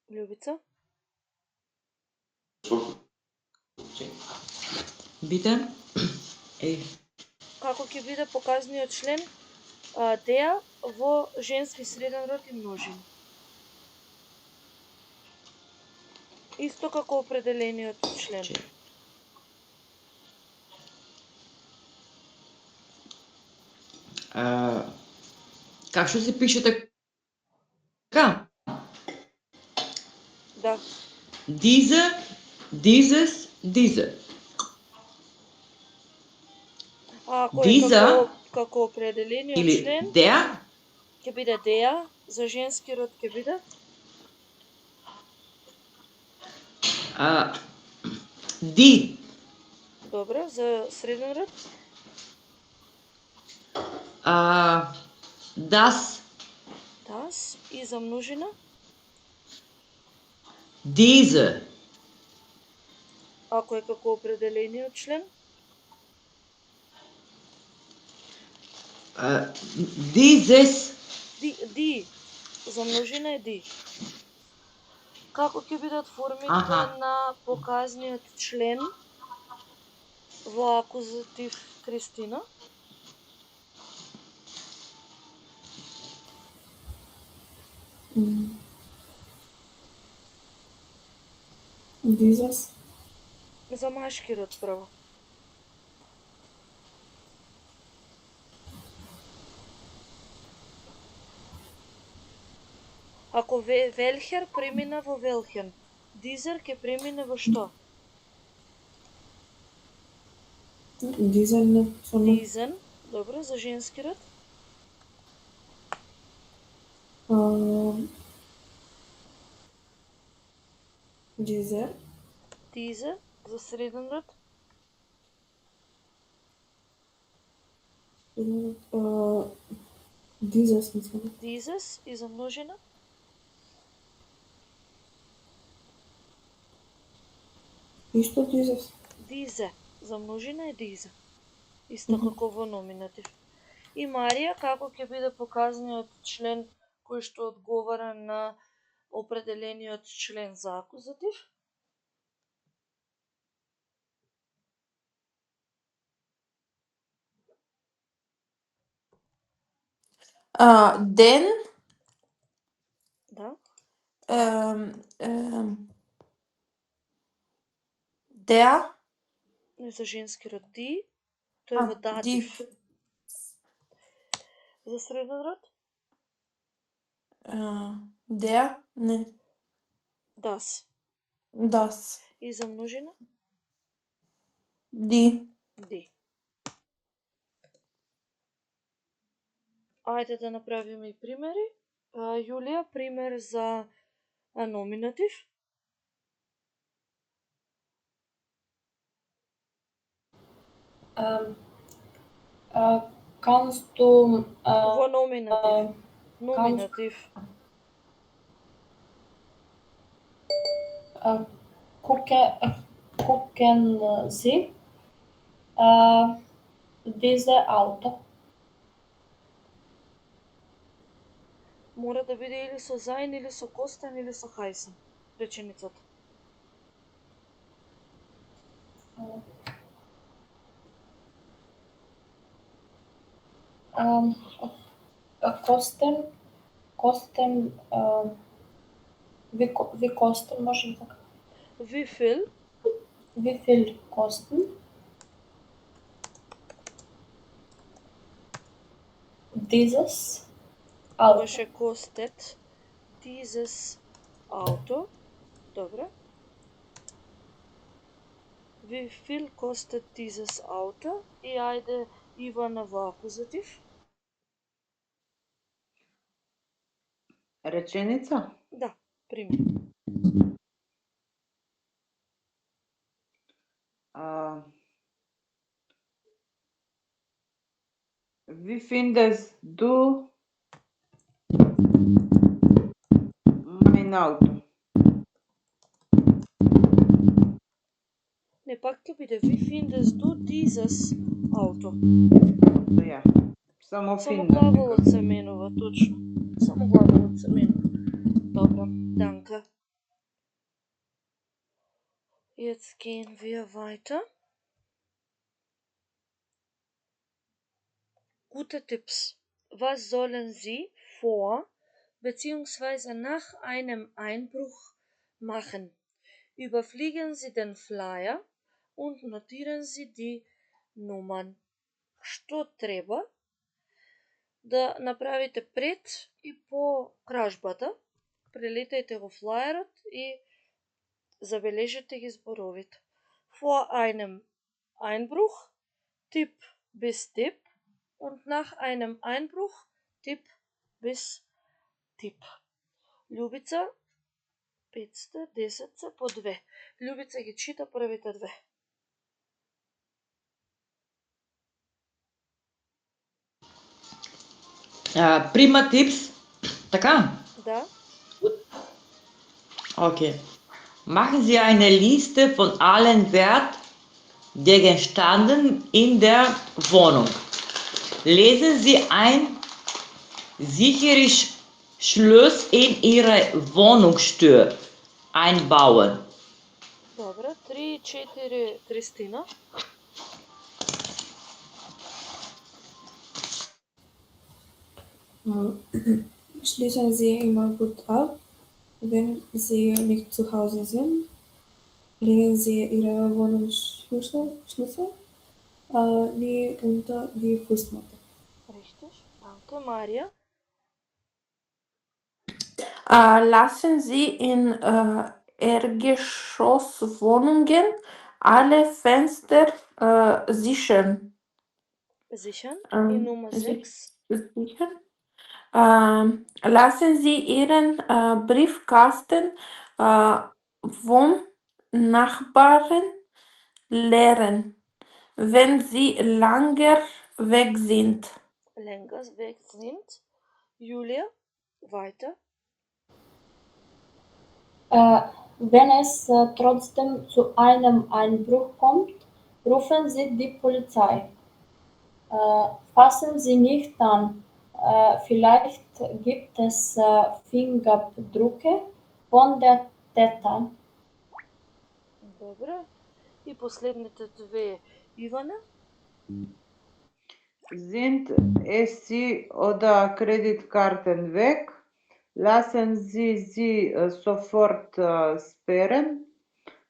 Љубица? Bitte? Како ќе биде показниот член деа во женски среден род и множина? Исто како определениот член. Как што се пише така? Да. Diese, dieses, diese. Ако е Dieser како определениот или член, der, ќе биде деа, за женски род ќе биде die. добро, за среден род Das, das и за множина diese. ако е како определениот член Dieses. ди за множина е ди. Како ќе бидат формите на показниот член во акузатив, Кристина? Dieses, За машки род прво. Ако велхер премина во велхен, дизер ќе премине во што? diesen не само Дизен, добро, за женски род? Dieser, Дизе, за среден род? dieses мислам. Дизес и за множина? Исто dieses. Дизе, за множина е диза. Исто како во номинатив. И Марија, како ќе биде показниот член кој што одговара на определениот член за акузатив? Den, Да. der, За женски род ди, тој е во датив. die, За среден род? der, ne, Das. das, И за множина? die. Ди. Ајде да направиме и примери. Јулија, пример за Nominativ? Kannst du Во nominativ. Nominativ. gucken Sie diese Auto? Мора да биде или со sein, или со kosten, или со heißen. Реченицата. Kosten, wie kosten, може ли така? Wie viel? Wie viel kosten dieses Auto? Тогаше kostet dieses Auto. Добро. Wie viel kostet dieses Auto? И ајде Ивана во акузатив. Реченица? Да, пример. Wie findest du mein Auto? Не, пак ќе биде wie findest du dieses Auto? Ја. Само Само финдам. глаголот се менува, точно. Само глаголот се менува. Добро, danke. Jetzt gehen wir weiter. Gute Tipps. Was sollen Sie vor bzw. nach einem Einbruch machen? Überfliegen Sie den Flyer und notieren Sie die Nummern. Што треба да направите пред и по кражбата? Прелетајте го флаерот и забележете ги зборовите. Vor einem Einbruch, Tipp bis Tipp, und nach einem Einbruch, Tipp bis Tipp. Љубица, 500, 10 по 2. Љубица ги чита првите две. Prima Tipps. Така? Да. Okay. Machen Sie eine Liste von allen Wertgegenständen in der Wohnung. Lesen Sie ein sicheres Schloss in Ihre Wohnungstür einbauen. Добро, 3 и 4 Кристина. Schließen Sie immer gut ab, wenn Sie nicht zu Hause sind. Legen Sie Ihre Wohnungsschlüssel nie unter die Fußmatte. Richtig, danke. Марија. Lassen Sie in Erdgeschosswohnungen alle Fenster sichern. Sichern. И Ähm, Nummer si- 6. sichern. Lassen Sie Ihren Briefkasten vom Nachbarn leeren, wenn Sie länger weg sind. Länger weg sind. Julia, weiter. Wenn es trotzdem zu einem Einbruch kommt, rufen Sie die Polizei. Fassen Sie nicht an. Vielleicht gibt es Fingerabdrücke von der Täter. Добро. И последните две Ивана. Sind es Sie oder Kreditkarten weg? Lassen Sie sie sofort sperren.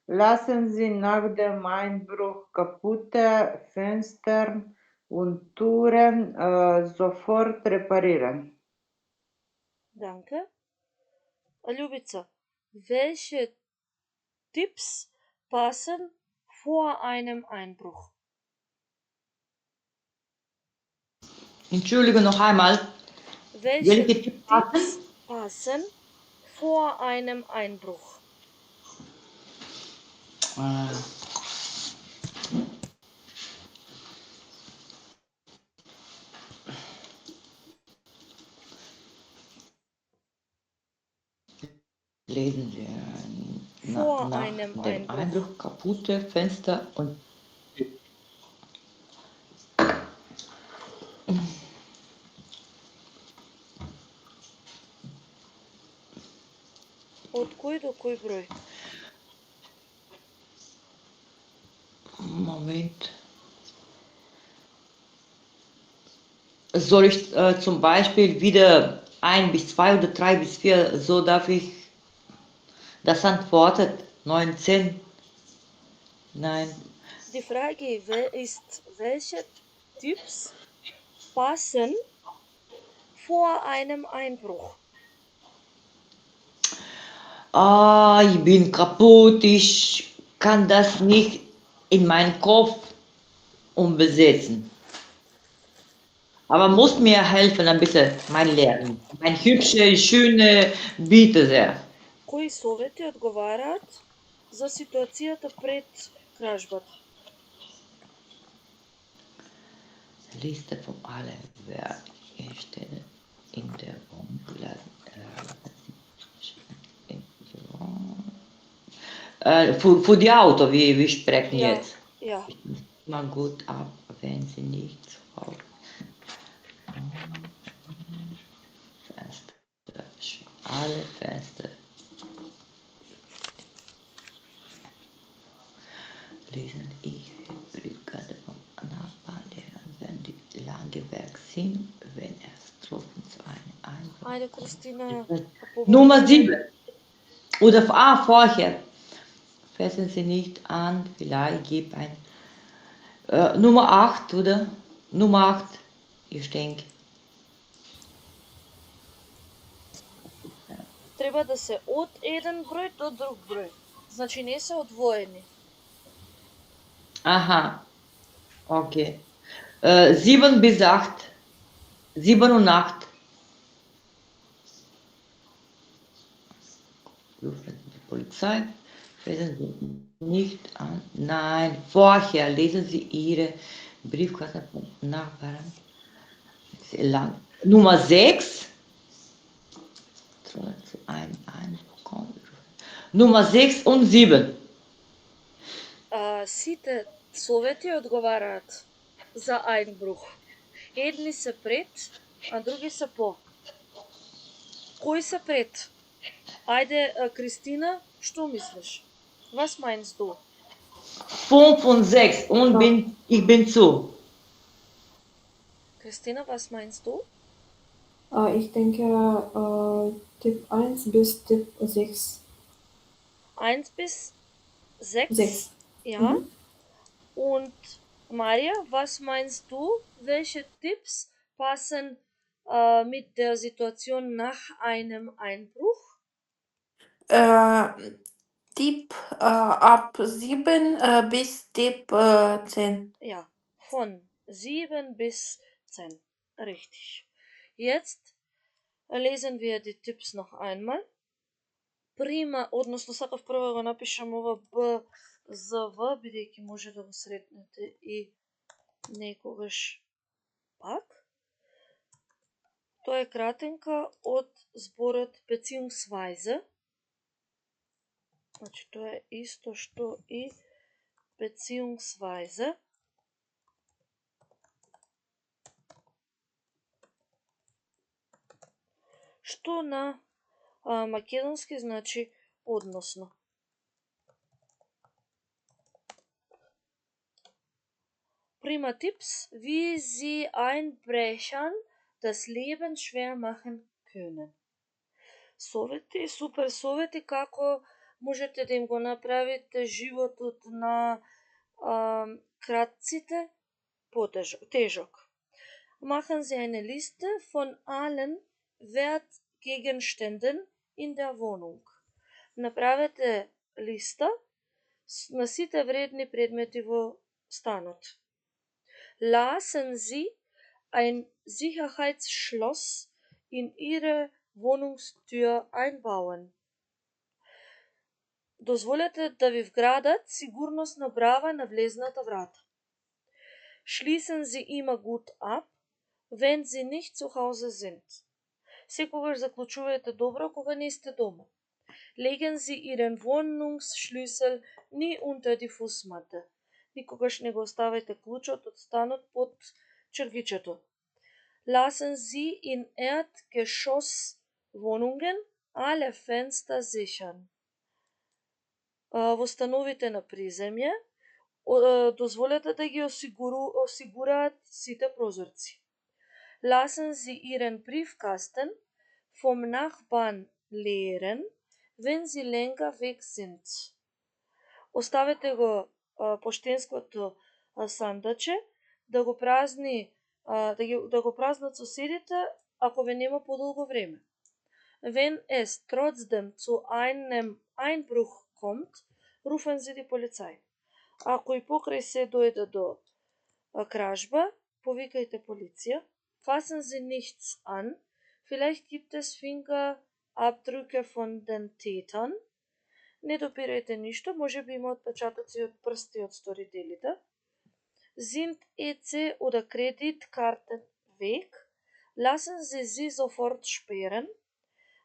Lassen Sie nach dem Einbruch kaputte Fenster und Türen sofort reparieren. Danke. Љубица, welche Tipps passen vor einem Einbruch? Entschuldigung noch einmal. Welche Welche Tipps passen? Tipps passen vor einem Einbruch. Lesen wir Vor nach einem dem Einbruch. Einbruch kaputte Fenster und Од кој до кој број? Moment. Soll ich zum Beispiel wieder 1 bis 2 oder 3 bis 4, so darf ich das antwortet? 9, 10? Nein. Die Frage ist, welche Tipps passen vor einem Einbruch? Ich bin kaputt, ich kann das nicht in meinen Kopf umbesetzen. Aber muss mir helfen ein bisschen, mein Lehrer. Mein hübsche, schöne, bitte sehr. Кои совети одговараат за ситуацијата пред кражбата? Liste von allen Wertgegenständen in der Wohnung. Für die Auto, wir sprechen Ja, jetzt. ja. Mal gut ab, wenn sie nicht zu Fenster, alle Fenster. Lesen ich Briefkarte vom Nachbarn, wenn die lange weg sind, wenn es trocken zu einem Einbruch. Ајде, Кристина. Nummer 7. Oder vorher. Fassen Sie nicht an, vielleicht gibt ein Nummer 8, oder? Nummer 8, ich denke. Треба да се од еден број до друг број. Значи не се одвоени. Aha, okay. 7 bis 8. 7 und 8. Rufen die Polizei. Fassen Sie nicht an. Nein, vorher lesen Sie Ihre Briefkarte vom Nachbarn. Sehr lang. Nummer 6. Zu einem Einkommen. Nummer 6 und 7. Сите совети одговараат за Einbruch. Едни се пред, а други се по. Кои се пред? Ајде, Кристина, што мислиш? Was meinst du? 5 und 6 und ich bin zu. Christina, was meinst du? Ich denke Tipp 1 bis Tipp 6. 1 bis 6? 6. Ja. Mhm. Und Maria, was meinst du? Welche Tipps passen mit der Situation nach einem Einbruch? Tipp ab 7 bis Tipp 10. Ja, von 7 bis 10. Richtig. Jetzt lesen wir die Tipps noch einmal. Прима, односно сакав прво го напишам ова Б за В, бидејќи може да го сретнете и некогаш пак. Тоа е кратенка од зборот Beziehungsweise. Значи тоа е исто што и Beziehungsweise. Што на македонски значи односно. Prima Tipps, wie sie Einbrechern das Leben schwer machen können. Совети, супер совети како можете да им го направите животот на кратците тежок. Machen Sie eine Liste von allen Wertgegenständen in der Wohnung. Направете листа на сите вредни предмети во станот. Lassen Sie ein Sicherheitsschloss in Ihre Wohnungstür einbauen. Дозволете да ви вградат сигурносна брава на влезната врата. Schließen Sie immer gut ab, wenn Sie nicht zu Hause sind. Секогаш заклучувајте добро кога не сте дома. Legen Sie Ihren Wohnungsschlüssel nie unter die Fußmatte. Никогаш не го оставајте клучот од станот под чергичето. Lassen Sie in Erdgeschosswohnungen alle Fenster sichern. Во становите на приземје дозволете да ги осигураат сите прозорци. Lassen Sie Ihren Briefkasten vom Nachbarn leeren, wenn Sie länger weg sind. Оставете го поштенското сандаче да го празни да го празнат соседите ако ве нема подолго време. Wenn es trotzdem zu einem Einbruch kommt, rufen Sie die Polizei. Ако и покрај се дојде до кражба, повикајте полиција. Fassen Sie nichts an. Vielleicht gibt es Fingerabdrücke von den Tätern. Не допирајте ништо, може би има отпечатоци од прсти од сторителите. Sind EC oder Kreditkarten weg? Lassen Sie sie sofort sperren.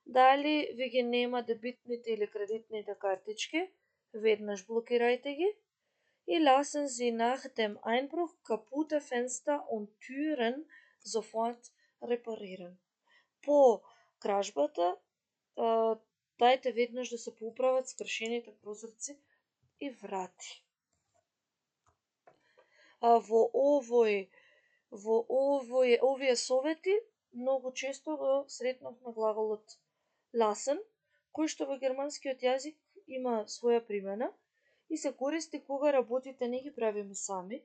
Дали ви ги нема дебитните или кредитните картички, веднаш блокирајте ги. И lassen Sie nach dem Einbruch kaputte Fenster und Türen sofort reparieren. По кражбата, дајте веднаш да се поуправат скршените прозорци и врати. Во овие совети многу често го сретнавме глаголот lassen, кој што во германскиот јазик има своја примена и се користи кога работите не ги правиме сами,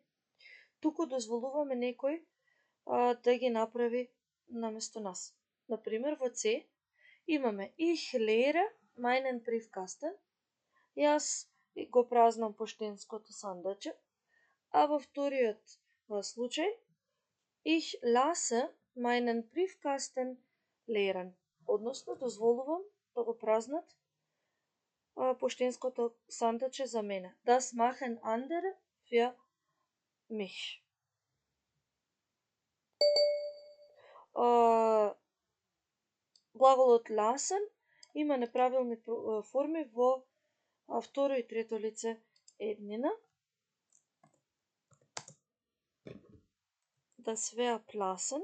туку дозволуваме некој да ги направи наместо нас. Например, во C имаме Ich leere meinen Briefkasten, јас го празнам поштенското сандаче, а во вториот случај Ich lasse meinen Briefkasten leeren, односно дозволувам да го празнат поштенското сандаче за мене. Das machen andere für mich. Глаголот lassen има неправилни форми во второ и трето лице еднина. Das Verb lassen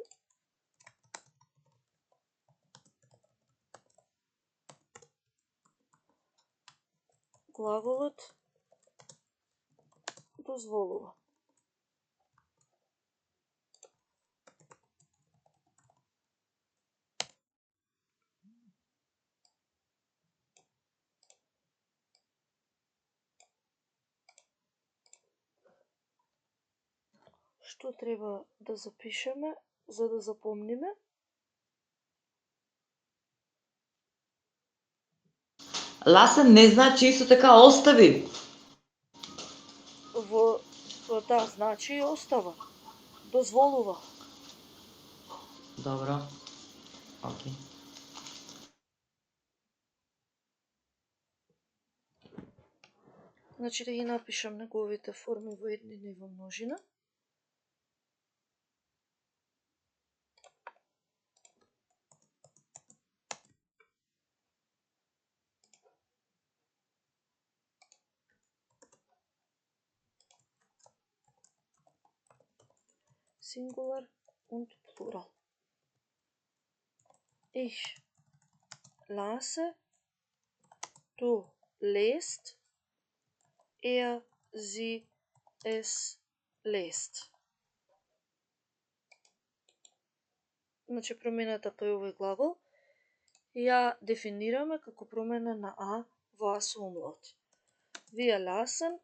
глаголот дозволува. Што треба да запишеме за да запомниме? Lassen не значи исто така остави. Да, значи остава. Дозволува. Добро. Окей. Значи да ги напишам неговите форми во еднина и во множина. Singular und Plural. Ich lasse, du lest, sie, es lest. Значи промената кај овој глагол ја дефинираме како промена на а во а со умлаут. Wir lassen,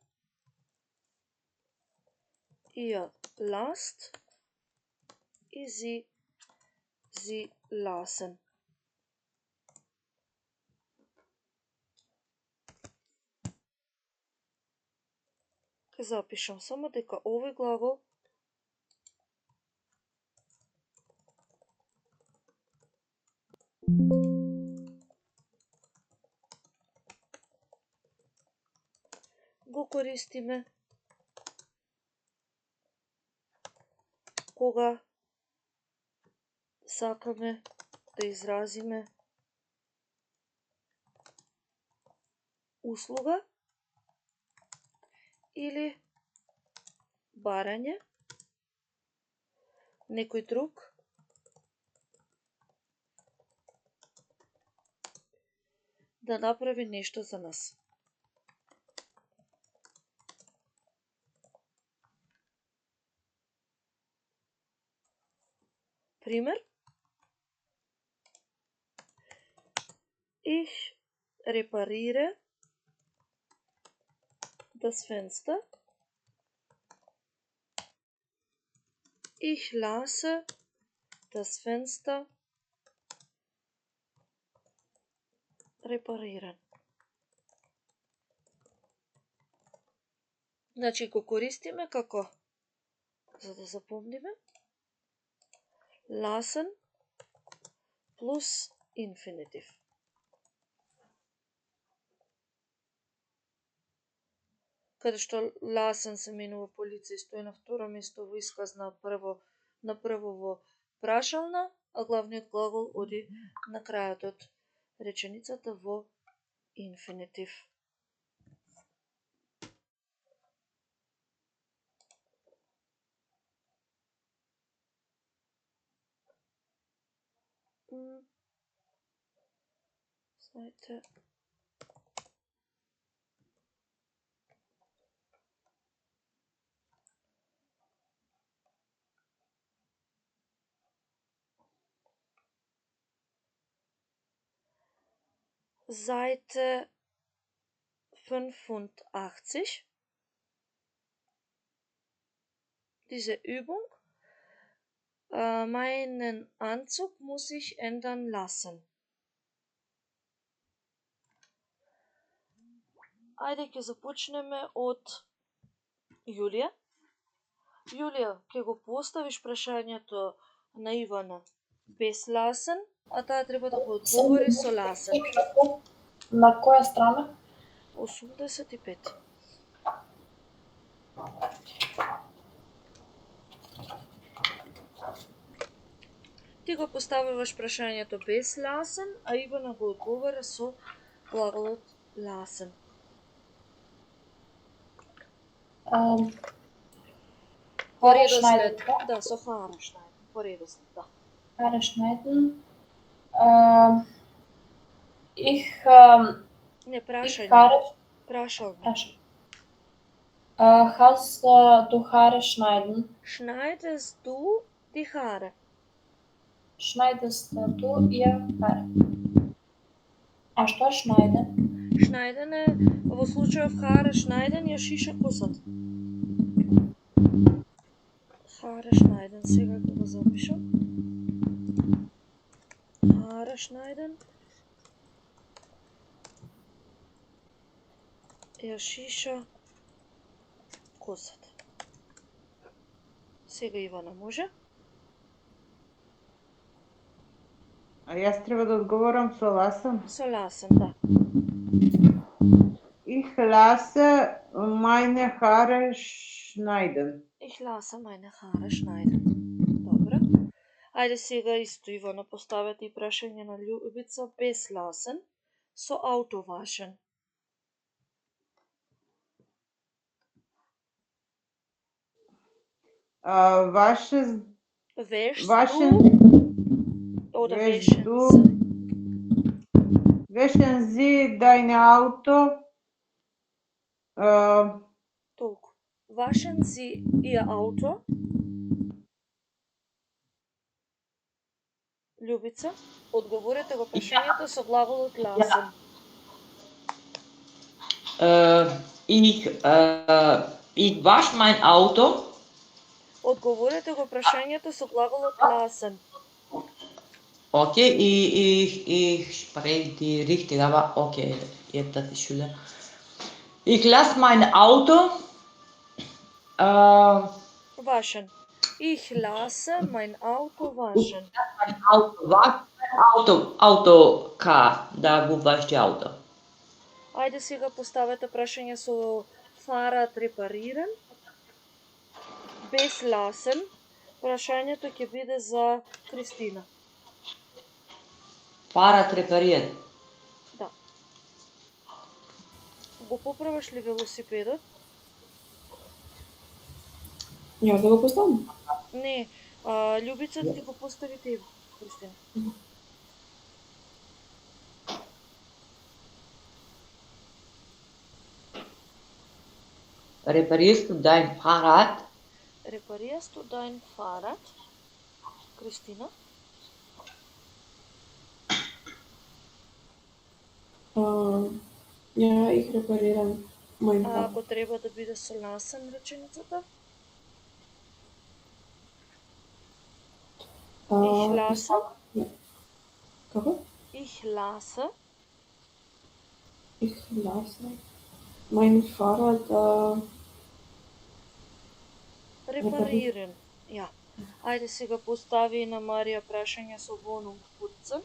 ihr lasst и sie lassen. Ке запишам само дека овој глагол го користиме кога сакаме да изразиме услуга или барање некој друг да направи нешто за нас. Пример: Ich repariere das Fenster. Ich lasse das Fenster reparieren. Значи го користиме како, за да запомниме, lassen плюс инфинитив. Каде што lassen се менува по лице и стои на второ место во исказ на прво во прашална, а главниот глагол оди на крајот од реченицата во инфинитив. Знаете, Seite 85. Diese Übung. Meinen Anzug muss ich ändern lassen. Ајде ќе започнеме од Јулија. Јулија, ќе го поставиш прашањето на Ивана без lassen, а таа треба да го одговори со lassen. На која страна? 85. Ти го поставуваш прашањето без lassen, а Ивана го одговара со глаголот lassen. По редослед, да, со Хара Шнајден, по редослед, да. Хара Шнајден. Не, прашање. Прашалне. Hast du Haare schneiden? Schneidest du die Haare? Schneidest du ihr Haare? А што е schneiden? Schneiden е, во случајов Haare schneiden ја шиша косата. Haare schneiden, сега ќе го запишам. Haare schneiden. Ја шиша косата. Сега Ивана може? А јас треба да одговорам со lassen? Со lassen, да. Ich lasse meine Haare schneiden. Ich lasse meine Haare schneiden. Добро. Ајде сега исто Ивана поставете и прашање на Љубица без lassen, со auto waschen. Waschen Oder wäschst du wäschen Sie dein Auto? Толку. Waschen Sie Ihr Auto? Љубица, одговорете го прашањето со глаголот lassen. Ich wasche mein Auto. Одговорете го прашањето со глаголот lassen. Okay, ich spreche die richtige, aber okay, jetzt das ist Schule. Ich lasse mein Auto Waschen. Ich lasse mein Auto waschen. Mein Auto waschen Autocar, da, wo warst die Auto? Ајде сега поставете прашање со Fahrrad reparieren. Без ласен. Прашањето ќе биде за Кристина. Fahrrad repariert. Да. Го поправаш ли велосипедот? Јас да го поставам? Не, Љубица ти го постави тебе, Кристина. Reparierst du dein Fahrrad? Reparierst du dein Fahrrad? Кристина? Ja, ich repariere mein А Fahrrad. ако треба да биде со ласен реченицата? Ich lasse. Како? Ich lasse. Ich lasse mein Fahrrad Reparieren. Ja. Ајде сега постави на Марија прашање со Wohnung putzen.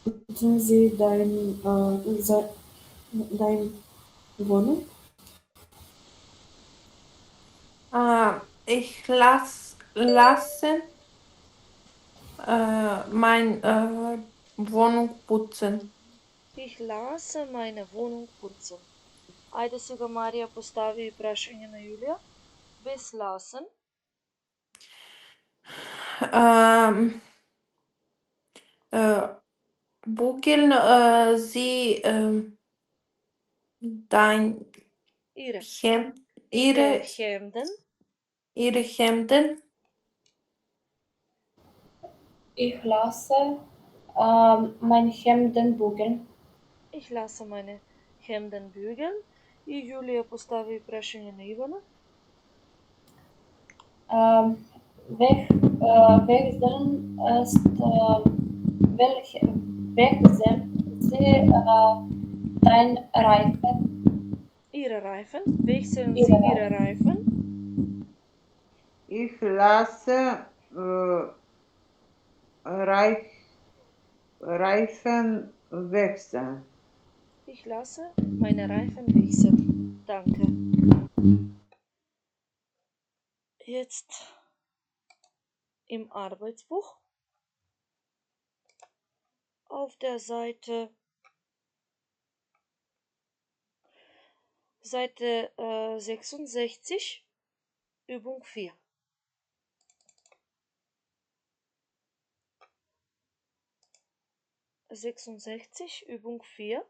Putzen Sie dein Wohnung? Ich lasse mein Wohnung putzen. Ich lasse meine Wohnung putzen. Ајде сега Марија постави прашање на Јулија. Без lassen. Bügeln Sie Ihre. Ihre Hemden. Ihre Hemden? Ich lasse mein Hemden bügeln. Ich lasse meine Hemden bügeln. И Јулија постави прашање на Ивана. Wechseln Sie dein Reifen? Ihre Reifen. Wechseln Sie Ihre Reifen. Ich lasse Reifen wechseln. Ich lasse meine Reifen wechseln. Danke. Jetzt im Arbeitsbuch auf der Seite 66, Übung 4. Übung 4.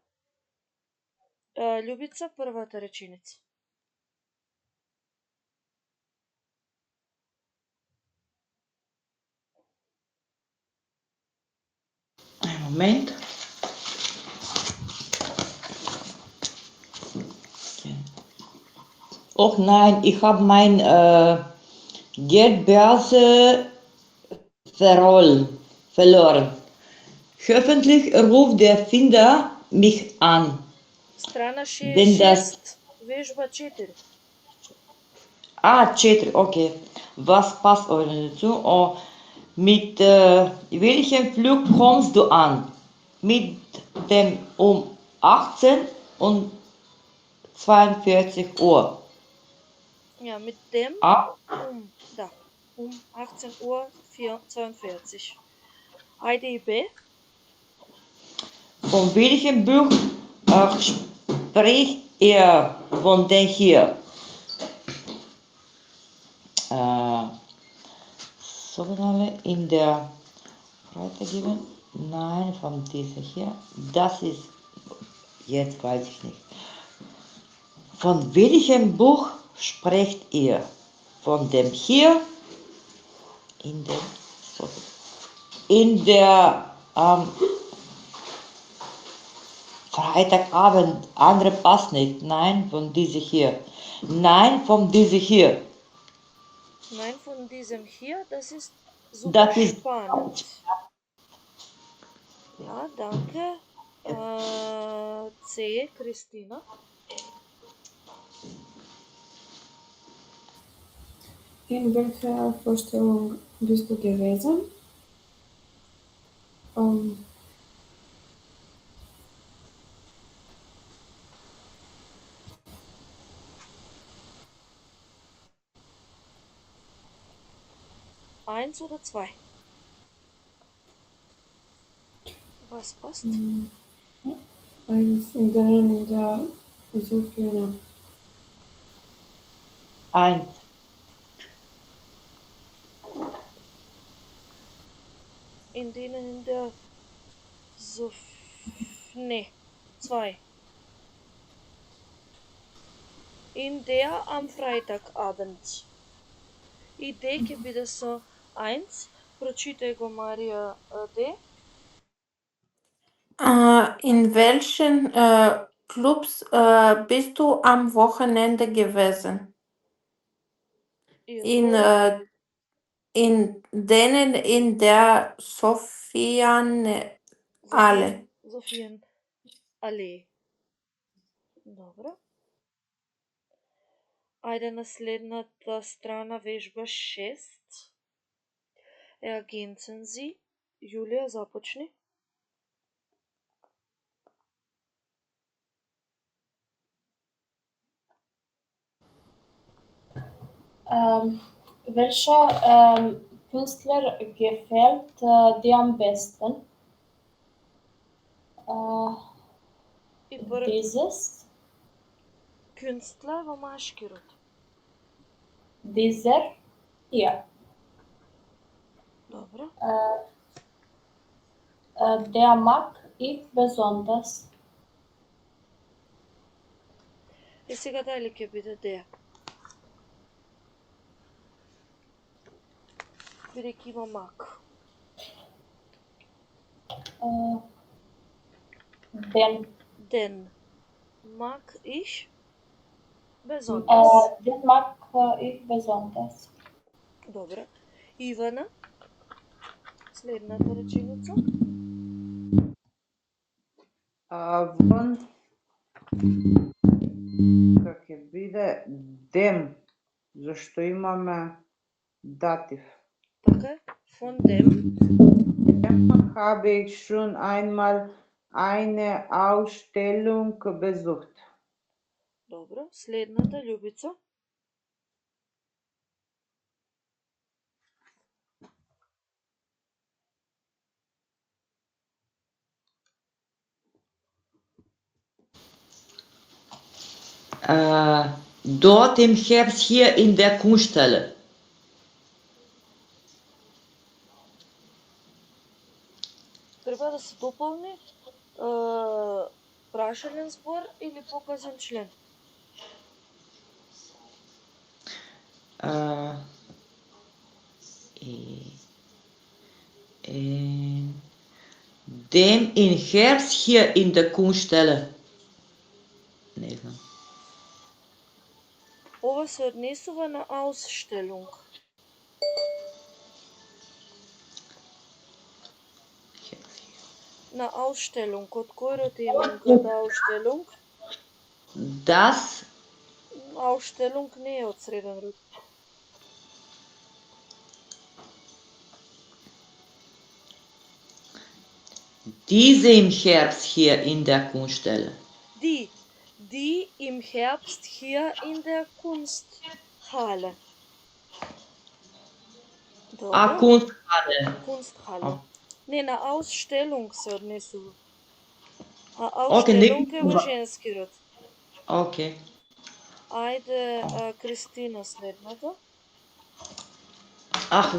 Љубица, првата реченица. Ein Moment. Och nein, ich habe mein Geldbörse verloren. Hoffentlich ruft der Finder mich an. Страна Wenn das 66, вежба 4. 4, okay. Was passt euch dazu? Oh, mit welchem Flug kommst du an? Mit dem um 18 und 42 Uhr. Ja, mit dem Ah, um 18 Uhr 42. IDB. von welchem Buch spricht ihr von den hier? In der weitergeben? Nein, von dieser hier. Das ist, jetzt weiß ich nicht. Von welchem Buch sprecht ihr? Von dem hier? In der Freitagabend, andere passt nicht. Nein, von dieser hier. Nein, von dieser hier. Nein, von diesem hier, das ist super spannend. Ja, danke. C, Christina. In welcher Vorstellung bist du gewesen? Eins oder zwei? Was passt? Eins in der Suchfirma. Eins. In denen in der Nee, zwei. In der am Freitagabend. Идеј ќе биде со eins. Прочитај го, Марија, де. In welchen Clubs bist du am Wochenende gewesen? In denen in der Sofiane Allee. Софијан алеј. Добро. Ајде на следната страна, вежба 6. Ergänzen Sie. Јулија, започни. Welcher Künstler gefällt dir am besten? И прв Dieses, Кünstler во машки род. dieser, ja. Добро. Der mag ich besonders. И сега дали ќе биде де? Бидејќи има мак. Den mag ich besonders. Den mag ich besonders. Добро. Ивана, следната реченица. Вон ќе биде dem, зашто имаме датив. Така е. Von dem. Dem habe ich schon einmal eine Ausstellung besucht. Добро. Следната, Љубица. Dort im Herbst hier in der Kunsthalle. Треба да се дополни прашален збор или показан член. Dem im Herbst hier in der Kunsthalle. Не знам. Ова се однесува на Ausstellung. На Ausstellung. Од кој род е именката Ausstellung? Das Ausstellung не е од среден род. Diese im Herbst hier in der Kunsthalle. Die im Herbst hier in der Kunsthalle. Добро. Kunsthalle. Kunsthalle. Не, на Ausstellung се однесува. А Ausstellung е во женски род. Океј. Ајде, Кристина, следната.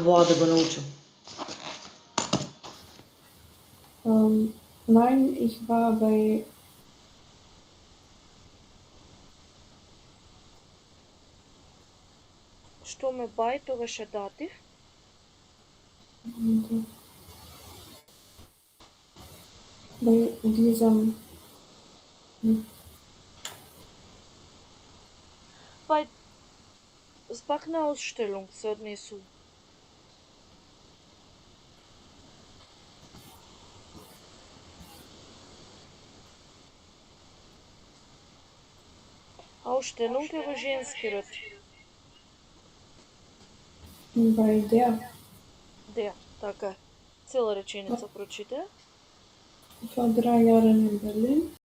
Воа да го научам. Nein, ich war bei Што ме бај, тогаш е датив. bei diesem Бај, пак на Ausstellung се однесува. Ausstellung е во женски род. Bei der. Der, така е. Цела реченица прочита. Vor 3 Jahren in Berlin.